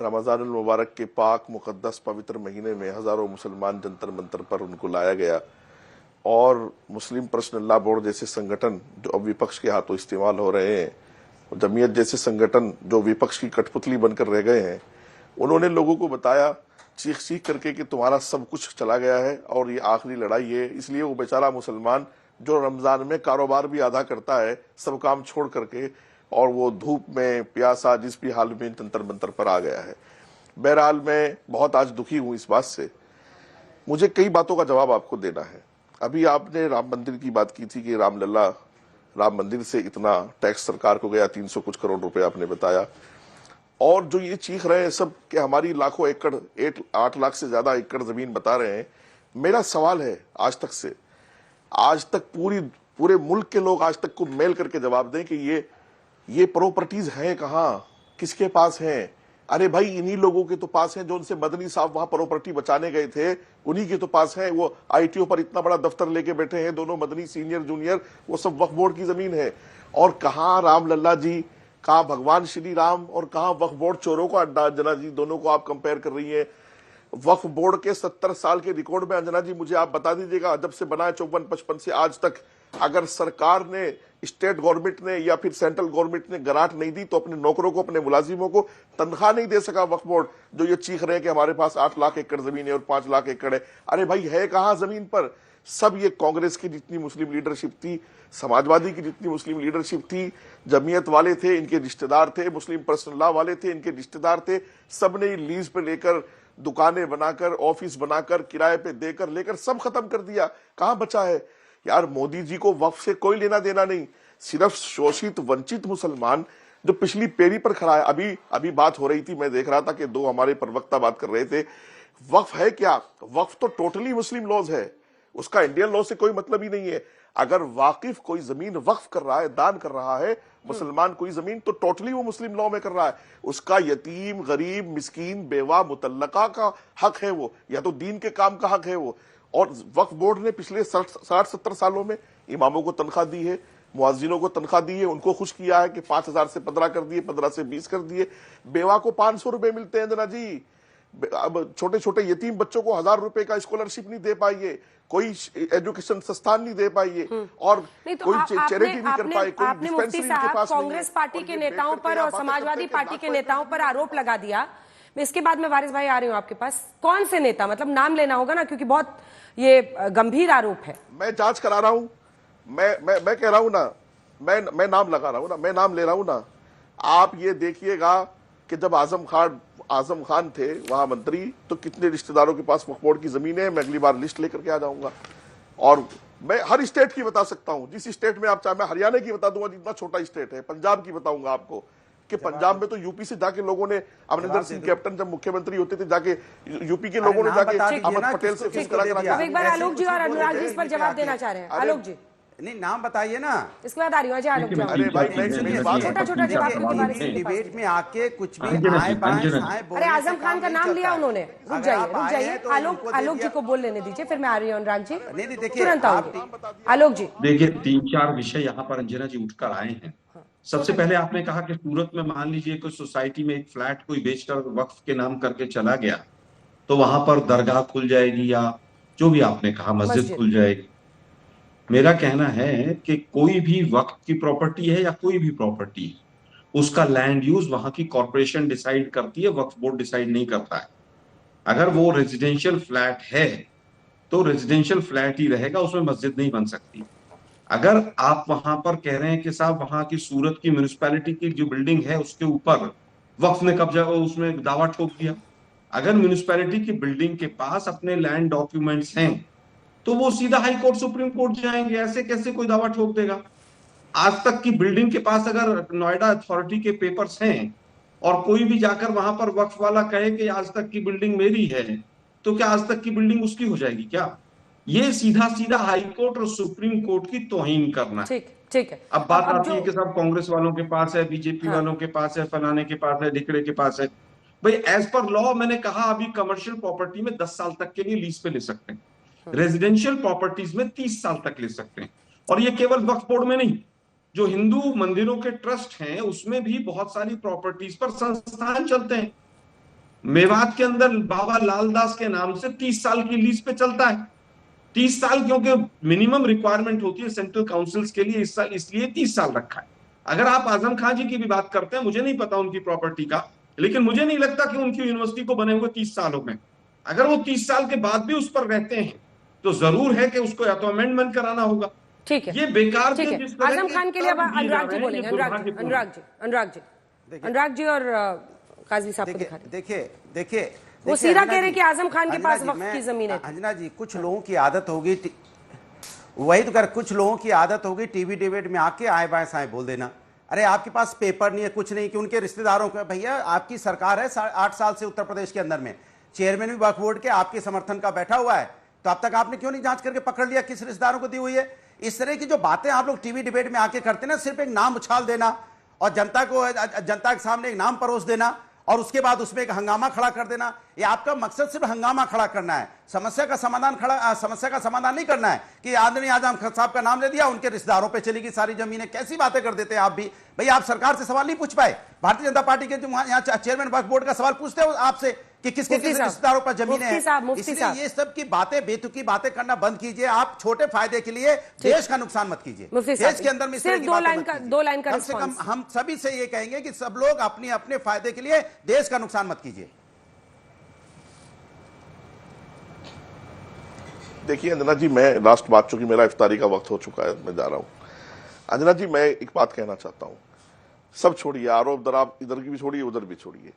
रमजानुल मुबारक के पाक मुकद्दस पवित्र महीने में हजारों मुसलमान जंतर मंतर पर उनको लाया गया, और मुस्लिम पर्सनल लॉ बोर्ड जैसे संगठन जो अब विपक्ष के हाथों इस्तेमाल हो रहे हैं, जमीयत जैसे संगठन जो विपक्ष की कठपुतली बनकर रह गए हैं, उन्होंने लोगों को बताया चीख चीख करके कि तुम्हारा सब कुछ चला गया है और ये आखिरी लड़ाई है। इसलिए वो बेचारा मुसलमान जो रमजान में कारोबार भी आधा करता है, सब काम छोड़ करके, और वो धूप में प्यासा जिस भी हाल में जंतर मंतर पर आ गया है। बहरहाल मैं बहुत आज दुखी हूं इस बात से। मुझे कई बातों का जवाब आपको देना है। अभी आपने राम मंदिर की बात की थी कि रामलला, राम मंदिर से इतना टैक्स सरकार को गया, 300 कुछ करोड़ रुपए आपने बताया, और जो ये चीख रहे हैं सब कि हमारी लाखों एकड़, 8 लाख से ज्यादा एकड़ जमीन बता रहे हैं। मेरा सवाल है आज तक पूरे मुल्क के लोग आज तक को मेल करके जवाब दें कि ये प्रॉपर्टीज हैं कहाँ, किसके पास हैं? अरे भाई इन्हीं लोगों के तो पास हैं जो उनसे मदनी साहब वहां प्रॉपर्टी बचाने गए थे, उन्हीं के तो पास है। वो आईटीओ पर इतना बड़ा दफ्तर लेके बैठे हैं, दोनों मदनी सीनियर जूनियर, वो सब वक्फ बोर्ड की जमीन है। और कहाँ रामलला जी, कहाँ भगवान श्री राम, और कहाँ वक्फ बोर्ड चोरों का अड्डा? अंजना जी, दोनों को आप कंपेयर कर रही है। वक्फ बोर्ड के 70 साल के रिकॉर्ड में अंजना जी मुझे आप बता दीजिएगा, जब से बना है 54-55 से आज तक, अगर सरकार ने, स्टेट गवर्नमेंट ने या फिर सेंट्रल गवर्नमेंट ने ग्रांट नहीं दी तो अपने नौकरों को, अपने मुलाजिमों को तनख्वाह नहीं दे सका वक्फ बोर्ड, जो ये चीख रहे हैं कि हमारे पास 8 लाख एकड़ जमीन है और 5 लाख एकड़ है। अरे भाई है कहाँ जमीन पर? सब ये कांग्रेस की जितनी मुस्लिम लीडरशिप थी, समाजवादी की जितनी मुस्लिम लीडरशिप थी, जमीयत वाले थे, इनके रिश्तेदार थे, मुस्लिम पर्सनल लॉ वाले थे, इनके रिश्तेदार थे, सबने लीज पे लेकर, दुकानें बनाकर, ऑफिस बनाकर, किराए पे देकर लेकर सब खत्म कर दिया। कहां बचा है यार? मोदी जी को वक्फ से कोई लेना देना नहीं, सिर्फ शोषित वंचित मुसलमान जो पिछली पेड़ी पर खड़ा है। अभी बात हो रही थी, मैं देख रहा था कि 2 हमारे प्रवक्ता बात कर रहे थे, वक्फ है क्या? वक्फ तो टोटली मुस्लिम लॉज है, उसका इंडियन लॉ से कोई मतलब ही नहीं है। अगर वाकिफ कोई जमीन वक्फ कर रहा है, दान कर रहा है मुसलमान कोई जमीन, तो टोटली वो मुस्लिम लॉ में कर रहा है। उसका यतीम, गरीब, मिस्कीन, बेवा, मुतल्लका का हक है वो, या तो दीन के काम का हक है वो। और वक्फ बोर्ड ने पिछले 60-70 सालों में इमामों को तनख्वाह दी है, मुअज्जिनों को तनख्वाह दी है, उनको खुश किया है कि 5,000 से 15 कर दिए, 15 से 20 कर दिए। बेवा को 500 रुपए मिलते हैं जना जी। अब छोटे छोटे यतीम बच्चों को 1000 रुपए का स्कॉलरशिप नहीं दे पाइए, कोई एजुकेशन संस्थान नहीं दे पाइए, और कोई चैरिटी नहीं कर पाए, कोई डिस्पेंसरी इनके पास नहीं है। कांग्रेस पार्टी के नेताओं पर और समाजवादी पार्टी के नेताओं पर आरोप लगा दिया। इसके बाद में वारिस भाई आ रही हूँ आपके पास, कौन से नेता, मतलब नाम लेना होगा ना, क्योंकि बहुत ये गंभीर आरोप है। मैं जांच करा रहा हूँ, मैं कह रहा हूँ ना, मैं नाम लगा रहा हूँ ना, मैं नाम ले रहा हूँ ना। आप ये देखिएगा कि जब आजम खान थे वहां मंत्री, तो कितने रिश्तेदारों के पास वक्फ बोर्ड की जमीन है, मैं अगली बार लिस्ट लेकर के आ जाऊंगा। और मैं हर स्टेट की बता सकता हूं, जिस स्टेट में आप चाहे, मैं हरियाणा की बता दूंगा जितना छोटा स्टेट है, पंजाब की बताऊंगा आपको कि पंजाब में तो यूपी से जाके लोगों ने, अमरिंदर सिंह कैप्टन जब मुख्यमंत्री होते थे, जाके यूपी के लोगों ने जाके अहमद पटेल से फीस करा। अब एक बार आलोक जी और अनुराग जी इस पर जवाब देना चाह रहे हैं। आलोक जी नहीं, नाम बताइए ना, इसके बाद आ रही हूँ। आलोक जी छोटा जवाब डिबेट में आके कुछ भी आए बाएं। अरे आजम खान का नाम लिया उन्होंने, रुक जाइए। आलोक जी को बोल लेने दीजिए, फिर मैं आ रही हूँ अनुराग जी, तुरंत आऊंगी। आलोक जी, देखिए 3-4 विषय यहाँ पर अंजना जी उठकर आए हैं। सबसे पहले आपने कहा कि सूरत में मान लीजिए कोई सोसाइटी में एक फ्लैट कोई बेचकर वक्फ के नाम करके चला गया, तो वहां पर दरगाह खुल जाएगी, या जो भी आपने कहा मस्जिद खुल जाएगी। मेरा कहना है कि कोई भी वक्फ की प्रॉपर्टी है या कोई भी प्रॉपर्टी है, उसका लैंड यूज वहां की कॉर्पोरेशन डिसाइड करती है, वक्फ बोर्ड डिसाइड नहीं करता है। अगर वो रेजिडेंशियल फ्लैट है तो रेजिडेंशियल फ्लैट ही रहेगा, उसमें मस्जिद नहीं बन सकती। अगर आप वहां पर कह रहे हैं कि साहब वहां की सूरत की म्यूनिसिपैलिटी की जो बिल्डिंग है उसके ऊपर वक्फ ने कब्जा, उसमें दावा ठोक दिया, अगर म्यूनिसिपैलिटी की बिल्डिंग के पास अपने लैंड डॉक्यूमेंट्स हैं तो वो सीधा हाई कोर्ट, सुप्रीम कोर्ट जाएंगे। ऐसे कैसे कोई दावा ठोक देगा? आज तक की बिल्डिंग के पास अगर नोएडा अथॉरिटी के पेपर्स हैं और कोई भी जाकर वहां पर वक्फ वाला कहे कि आज तक की बिल्डिंग मेरी है, तो क्या आज तक की बिल्डिंग उसकी हो जाएगी क्या? ये सीधा सीधा हाई कोर्ट और सुप्रीम कोर्ट की तौहीन करना है। ठीक है। अब बात आती है कि सब कांग्रेस वालों के पास है, बीजेपी वालों के पास है, फलाने के पास है, ढिकड़े के पास है। भाई एज पर लॉ मैंने कहा अभी कमर्शियल प्रॉपर्टी में 10 साल तक के लिए लीज पे ले सकते हैं, रेजिडेंशियल प्रॉपर्टीज में 30 साल तक ले सकते हैं। और ये केवल वक्फ बोर्ड में नहीं, जो हिंदू मंदिरों के ट्रस्ट हैं उसमें भी बहुत सारी प्रॉपर्टीज पर संस्थान चलते हैं। मेवात के अंदर बाबा लालदास के नाम से 30 साल की लीज पे चलता है। 30 साल क्योंकि मिनिमम रिक्वायरमेंट होती है सेंट्रल काउंसिल्स के लिए, इस साल इसलिए 30 साल रखा है। अगर आप आजम खान जी की भी बात करते हैं, मुझे नहीं पता उनकी प्रॉपर्टी का, लेकिन मुझे नहीं लगता कि उनकी यूनिवर्सिटी को बने हुए 30 साल हो गए। अगर वो 30 साल के बाद भी उस पर रहते हैं तो जरूर है कि उसको या तो अमेंडमेंट कराना होगा। ठीक है, ये बेकार ठीक है। आजम खान के लिए अब अनुराग जी बोलेंगे। अनुराग जी और काजी साहब को दिखा दीजिए। देखिए वो सीधा कह रहे हैं कि आजम खान के पास वक्त की जमीन है। अंजना जी, कुछ लोगों की आदत होगी, वही तो कर, कुछ लोगों की आदत होगी टीवी डिबेट में आके आए बाएं साएं बोल देना। अरे आपके पास पेपर नहीं है, कुछ नहीं, कि उनके रिश्तेदारों का, भैया आपकी सरकार है 8 साल से उत्तर प्रदेश के अंदर में, चेयरमैन भी वक्फ बोर्ड के आपके समर्थन का बैठा हुआ है, तो अब तक आपने क्यों नहीं जांच करके पकड़ लिया किस रिश्तेदारों को दी हुई है? इस तरह की जो बातें आप लोग टीवी डिबेट में आके करते ना, सिर्फ एक नाम उछाल देना और जनता के सामने एक नाम परोस देना और उसके बाद उसमें एक हंगामा खड़ा कर देना, ये आपका मकसद सिर्फ हंगामा खड़ा करना है, समस्या का समाधान नहीं करना है। कि आदरणीय आजम साहब का नाम ले दिया, उनके रिश्तेदारों पे चली गई सारी जमीनें, कैसी बातें कर देते हैं आप भी। भाई आप सरकार से सवाल नहीं पूछ पाए, भारतीय जनता पार्टी के जो यहाँ चेयरमैन वक्फ बोर्ड का सवाल पूछते हो आपसे कि किसके रिश्तेदारों पर जमीनें हैं। इसलिए ये सब की बातें, बेतुकी बातें करना बंद कीजिए। आप छोटे फायदे के लिए देश का नुकसान मत कीजिए। देश के अंदर में सिर्फ दो लाइन का कम से कम हम सभी से ये कहेंगे कि सब लोग अपने अपने फायदे के लिए देश का नुकसान मत कीजिए। देखिए अंजना जी, मैं लास्ट बात, चूंकि मेरा इफ्तारी का वक्त हो चुका है, मैं जा रहा हूं। अंजना जी, मैं एक बात कहना चाहता हूं, सब छोड़िए, आरोप दराब इधर की भी छोड़िए, उधर भी छोड़िए।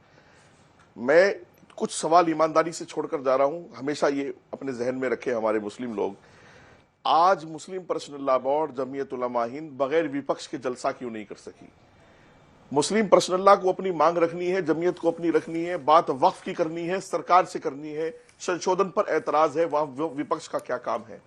मैं कुछ सवाल ईमानदारी से छोड़कर जा रहा हूं। हमेशा ये अपने जहन में रखे हमारे मुस्लिम लोग, आज मुस्लिम personal law board, Jamiat Ulama Hind बगैर विपक्ष के जलसा क्यों नहीं कर सकी? मुस्लिम पर्सनल लॉ को अपनी मांग रखनी है, जमीयत को अपनी रखनी है, बात वक्फ की करनी है, सरकार से करनी है, संशोधन पर एतराज है, वहां विपक्ष का क्या काम है?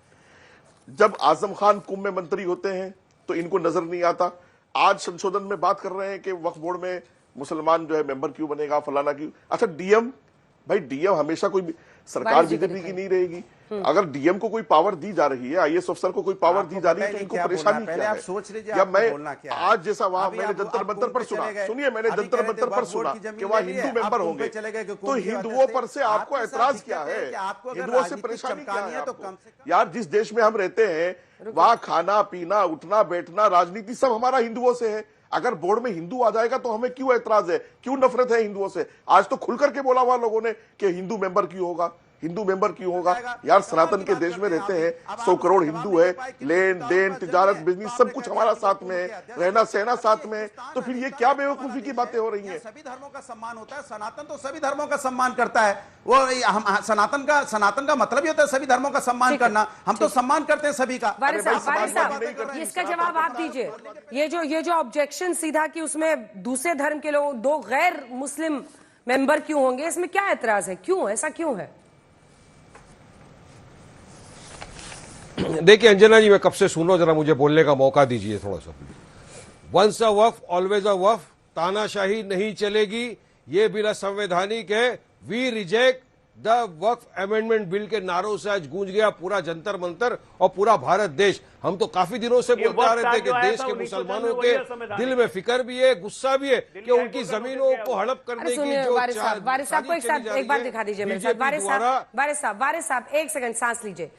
जब आजम खान कुंभ में मंत्री होते हैं तो इनको नजर नहीं आता। आज संशोधन में बात कर रहे हैं कि वक्फ बोर्ड में मुसलमान जो है मेंबर क्यों बनेगा, फलाना क्यों। अच्छा डीएम, भाई डीएम हमेशा कोई सरकार बीजेपी की नहीं रहेगी। अगर डीएम को कोई पावर दी जा रही है, आईएएस अफसर को कोई पावर दी जा रही है, तो इनको परेशानी क्या है? सोच लीजिए, या मैं आज जैसा वहां मैंने जंतर मंतर पर सुना, सुनिए, मैंने जंतर मंतर पर सुना कि वहां हिंदू मेंबर होंगे, तो हिंदुओं पर से आपको ऐतराज क्या है? हिंदुओं से परेशानी क्या है आपको? यार जिस देश में हम रहते हैं वहां खाना पीना, उठना बैठना, राजनीति सब हमारा हिंदुओं से है। अगर बोर्ड में हिंदू आ जाएगा तो हमें क्यों ऐतराज है, क्यों नफरत है हिंदुओं से? आज तो खुल करके बोला हुआ लोगों ने कि हिंदू मेंबर क्यों होगा, हिंदू मेंबर क्यों होगा। यार सनातन के देश में रहते हैं, 100 करोड़ हिंदू है, लेन देन तिजारत बिजनेस सब कुछ हमारा साथ में है, रहना सहना साथ में है, तो फिर ये क्या बेवकूफी की बातें हो रही हैं? सभी धर्मों का सम्मान होता है, सनातन तो सभी धर्मों का सम्मान करता है। वो हम सनातन का मतलब ही होता है सभी धर्मों का सम्मान करना। हम तो सम्मान करते हैं सभी का। इसका जवाब आप दीजिए। ये जो ऑब्जेक्शन सीधा कि उसमें दूसरे धर्म के लोग, 2 गैर मुस्लिम मेंबर क्यों होंगे, इसमें क्या एतराज है, क्यों ऐसा क्यों है? देखिए अंजना जी, मैं कब से सुनो, जरा मुझे बोलने का मौका दीजिए थोड़ा सा। Once a waqf always a waqf, तानाशाही नहीं चलेगी, ये बिल असंवैधानिक है, we reject the waqf amendment bill के नारों से आज गूंज गया पूरा जंतर मंतर और पूरा भारत देश। हम तो काफी दिनों से बोलते आ रहे थे कि देश के मुसलमानों के दिल में फिक्र भी है, गुस्सा भी है कि उनकी जमीनों को हड़प करने की जो वारिस साहब को एक साथ एक बार दिखा दीजिए मेरे साथ। वारिस साहब एक सेकंड सांस लीजिए।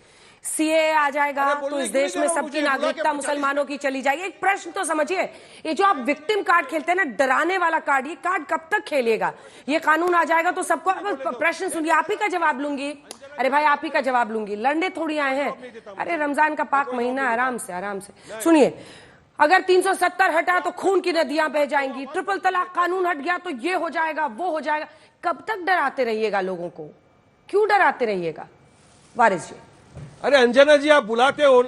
सीए आ जाएगा तो इस देश में सबकी नागरिकता मुसलमानों की चली जाएगी। एक प्रश्न तो समझिए, ये जो आप विक्टिम कार्ड खेलते हैं ना, डराने वाला कार्ड, ये कार्ड कब तक खेलिएगा? ये कानून आ जाएगा तो सबको, प्रश्न सुनिए, आप ही का जवाब लूंगी। अरे भाई आप ही का जवाब लूंगी, लड़ने थोड़ी आए हैं। अरे रमजान का पाक महीना, आराम से सुनिए। अगर 370 हटा तो खून की नदियां बह जाएंगी, ट्रिपल तलाक कानून हट गया तो ये हो जाएगा, वो हो जाएगा। कब तक डराते रहिएगा लोगों को? क्यों डराते रहिएगा? वारिस जी। अरे अंजना जी, आप बुलाते हो,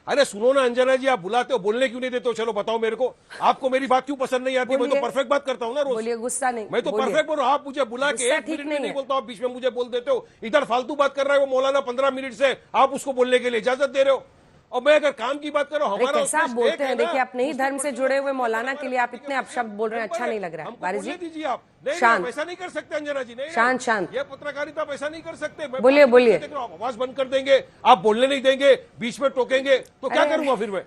अरे सुनो ना अंजना जी, आप बुलाते हो, बोलने क्यों नहीं देते हो? चलो बताओ मेरे को, आपको मेरी बात क्यों पसंद नहीं आती? मैं तो परफेक्ट बात करता हूँ ना रोज। बोलिए, गुस्सा नहीं, मैं तो परफेक्ट बोल रहा हूँ। आप मुझे बुला के 1 मिनट नहीं बोलता, आप बीच में मुझे बोल देते हो। इधर फालतू बात कर रहा है वो मौलाना 15 मिनट से, आप उसको बोलने के लिए इजाजत दे रहे हो। और मैं अगर काम की बात कर रहा हूँ, हमारा कैसा आप बोलते हैं? देखिए, अपने ही धर्म से जुड़े हुए मौलाना के लिए आप इतने अपशब्द बोल रहे हैं, अच्छा नहीं लग रहा है। वारिस जी, आप शांत, ऐसा नहीं कर सकते अंजना जी, नहीं शांत शांत, ये पत्रकारिता आप ऐसा नहीं कर सकते। बोलिए बोलिए। आवाज बंद कर देंगे, आप बोलने नहीं देंगे, बीच में टोकेंगे तो क्या करूंगा फिर मैं?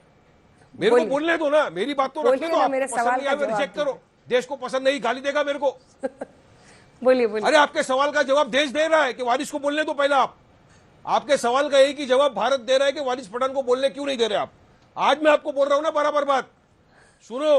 मेरे को बोलने दो ना, मेरी बात तो रखने दो। मेरे सवाल का जवाब रिजेक्ट करो, देश को पसंद नहीं, गाली देगा मेरे को। बोलिए बोलिए। अरे आपके सवाल का जवाब देश दे रहा है कि वारिस को बोलने दो पहले। आपके सवाल का एक ही जवाब भारत दे रहा है कि वारिस पठान को बोलने क्यों नहीं दे रहे आप। आज मैं आपको बोल रहा हूं ना बराबर बात, सुनो,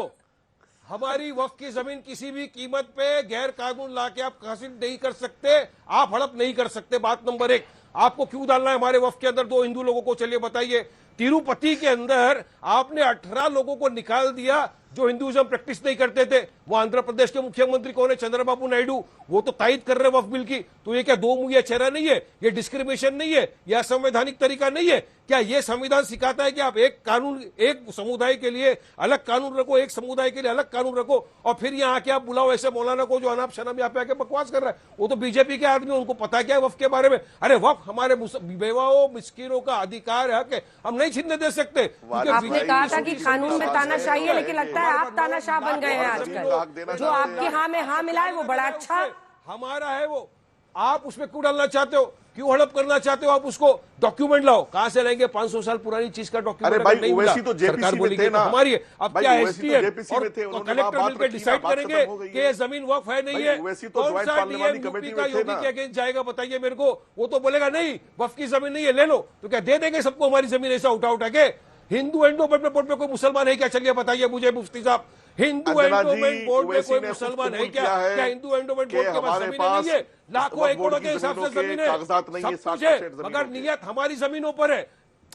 हमारी वक्फ की जमीन किसी भी कीमत पे गैर कानून लाके आप हासिल नहीं कर सकते, आप हड़प नहीं कर सकते। बात नंबर 1, आपको क्यों डालना है हमारे वक्फ के अंदर 2 हिंदू लोगों को? चलिए बताइए। तिरुपति के अंदर आपने 18 लोगों को निकाल दिया जो हिंदुइज्म प्रैक्टिस नहीं करते थे। वो आंध्र प्रदेश के मुख्यमंत्री कौन है? चंद्रबाबू नायडू। वो तो तायद कर रहे वक्फ बिल की। तो ये क्या 2 मुहैया चेहरा नहीं है? ये डिस्क्रिमिनेशन नहीं है? यह संवैधानिक तरीका नहीं है? क्या ये संविधान सिखाता है कि आप एक कानून, एक समुदाय के लिए अलग कानून रखो, एक समुदाय के लिए अलग कानून रखो, और फिर यहाँ आके आप बुलाओ ऐसे मौलाना को जो अनाप शनाप यहाँ पे आके बकवास कर रहा है? वो तो बीजेपी के आदमी, उनको पता क्या है वक्फ के बारे में। अरे वक्फ हमारे बेवाओं मिस्किनों का अधिकार है कि हम नहीं छीनने दे सकते। आपने कहा था कि कानून में तानाशाही है, लेकिन लगता है आप तानाशाह बन गए हैं आजकल। जो आपके हाँ में हाँ मिला है वो बड़ा अच्छा हमारा है, वो आप उसमें क्यों डालना चाहते हो? क्यों हड़प करना चाहते हो? आप उसको डॉक्यूमेंट लाओ। कहाँ से लाएंगे 500 साल पुरानी चीज का डॉक्यूमेंट? अरे भाई ओवैसी तो जेपीसी में थे ना, हमारी है। अब क्या एसडीएम और कलेक्टर मिलकर डिसाइड करेंगे कि ये जमीन वक्फ है नहीं है? कौन सा डीएम यूपी का योगी के अगेंस्ट जाएगा बताइए मेरे को? वो तो बोलेगा नहीं वक्फ की जमीन नहीं है, ले लो। तो क्या दे देंगे सबको हमारी जमीन ऐसा उठा उठा के? हिंदू एंडोमेंट बोर्ड में कोई मुसलमान है क्या? चलिए बताइए मुझे मुफ्ती साहब, हिंदू एंडोमेंट बोर्ड में कोई मुसलमान है क्या? क्या हिंदू एंडोमेंट बोर्ड के पास जमीन नहीं है? लाखों एकड़ों के हिसाब से जमीन है, सब कुछ है, मगर नियत हमारी जमीनों पर है।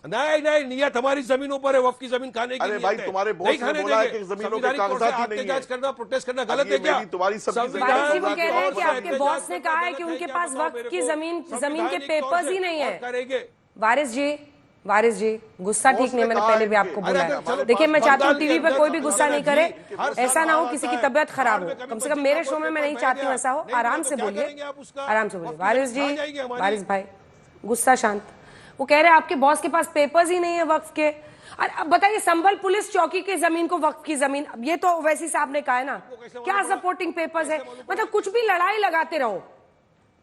नहीं नहीं, नियत हमारी जमीनों पर है, वक्फ की जमीन खाने की। अरे भाई तुम्हारे बॉस ने बोला है कि जमीनों के कागजात ही नहीं है। करना, प्रोटेस्ट करना गलत है क्या? तुम्हारी वो कह रहे हैं कि आपके बॉस ने कहा है कि उनके पास वक्फ की जमीन के पेपर्स ही नहीं है। वारिस जी, गुस्सा ठीक नहीं, मैंने पहले भी आपको बोला है। देखिए, मैं चाहती हूँ टीवी पर कोई भी गुस्सा नहीं करे, ऐसा ना हो किसी की तबीयत खराब हो। कम से कम मेरे शो में मैं नहीं चाहती हूँ ऐसा हो। आराम से बोलिए, आराम से बोलिए। वारिस जी, वारिस भाई, गुस्सा शांत। वो कह रहे हैं आपके बॉस के पास पेपर्स ही नहीं है वक्फ के। अब बताइए, संभल पुलिस चौकी की जमीन को वक्फ की जमीन, ये तो वैसी साहब ने कहा है ना, क्या सपोर्टिंग पेपर्स है? मतलब कुछ भी लड़ाई लगाते रहो,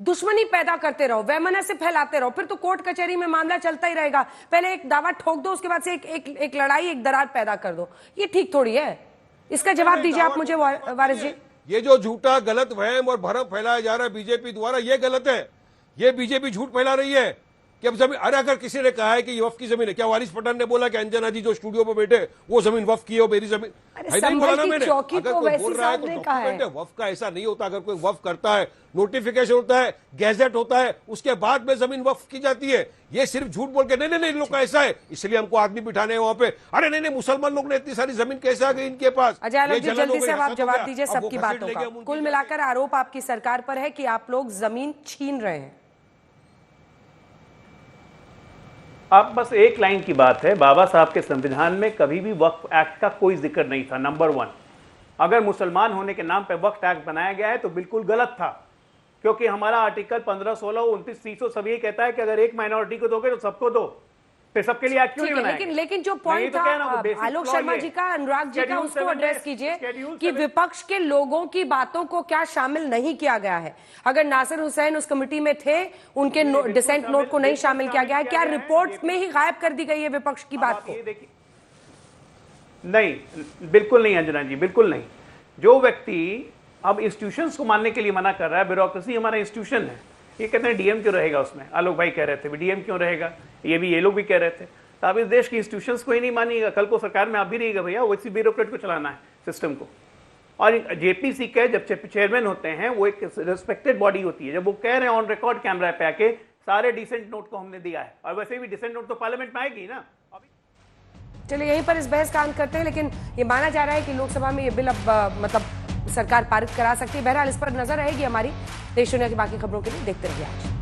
दुश्मनी पैदा करते रहो, वैमनस्य फैलाते रहो, फिर तो कोर्ट कचहरी में मामला चलता ही रहेगा। पहले एक दावा ठोक दो, उसके बाद से एक लड़ाई, एक दरार पैदा कर दो। ये ठीक थोड़ी है। इसका जवाब दीजिए आप मुझे वारिस जी। ये जो झूठा गलत वहम और भरम फैलाया जा रहा है बीजेपी द्वारा, ये गलत है। ये बीजेपी झूठ फैला रही है कि अब जमीन, अरे अगर किसी ने कहा है कि ये वक्फ की जमीन है, क्या वारिस पठान ने बोला कि अंजना जी जो स्टूडियो पे बैठे वो जमीन वक्फ की है, मेरी जमीन नहीं बोला ना मैंने? अगर कोई बोल रहा है तो डॉक्यूमेंट है। वक्फ का ऐसा नहीं होता। अगर कोई वक्फ करता है, नोटिफिकेशन होता है, गैजेट होता है, उसके बाद में जमीन वक्फ की जाती है। ये सिर्फ झूठ बोल के नहीं नहीं लोग का ऐसा है इसलिए हमको आदमी बिठाने वहां पे। अरे नहीं नहीं, मुसलमान लोग ने इतनी सारी जमीन कैसे आ गई इनके पास? जल्दी से आप जवाब दीजिए सबकी बातों का। कुल मिलाकर आरोप आपकी सरकार पर है कि आप लोग जमीन छीन रहे हैं। अब बस एक लाइन की बात है, बाबा साहब के संविधान में कभी भी वक्फ एक्ट का कोई जिक्र नहीं था। नंबर 1, अगर मुसलमान होने के नाम पे वक्फ एक्ट बनाया गया है तो बिल्कुल गलत था, क्योंकि हमारा आर्टिकल 15, 16, 29, 30 सब ये कहता है कि अगर एक माइनॉरिटी को दोगे तो सबको दो। फिर सबके लिए एक्ट क्यों नहीं बनाया? लेकिन जो पॉइंट था आलोक शर्मा जी का, अनुराग जी का, उसको एड्रेस कीजिए कि विपक्ष के लोगों की बातों को क्या शामिल नहीं किया गया है। अगर नासिर हुसैन उस कमेटी में थे, उनके डिसेंट नोट को नहीं शामिल किया गया है, क्या रिपोर्ट में ही गायब कर दी गई है विपक्ष की बात को? नहीं, बिल्कुल नहीं अंजना जी, बिल्कुल नहीं। जो व्यक्ति अब इंस्टीट्यूशंस को मानने के लिए मना कर रहा है, ब्यूरोक्रेसी हमारा इंस्टीट्यूशन है, ये कहते हैं डीएम क्यों रहेगा उसमें? आलोक भाई कह रहे थे डीएम क्यों रहेगा, ये लोग भी कह रहे थे। तो आप इस देश की इंस्टीट्यूशंस को ही नहीं मानिएगा, कल को सरकार में आप भी रहिएगा भैया, वैसी ब्यूरोक्रेट को चलाना है सिस्टम को। और जेपीसी के जब चेयरमैन होते हैं, वो एक रिस्पेक्टेड बॉडी होती है, जब वो कह रहे हैं ऑन रिकॉर्ड कैमरा पे आके सारे डिसेंट नोट को हमने दिया है, और वैसे भी डिसेंट नोट तो पार्लियामेंट में आएगी ना। चलिए यहीं पर इस बहस का अंत करते हैं, लेकिन ये माना जा रहा है कि लोकसभा में ये बिल अब मतलब सरकार पारित करा सकती है। बहरहाल इस पर नजर रहेगी हमारी। देश दुनिया की बाकी खबरों के लिए देखते रहिए आज।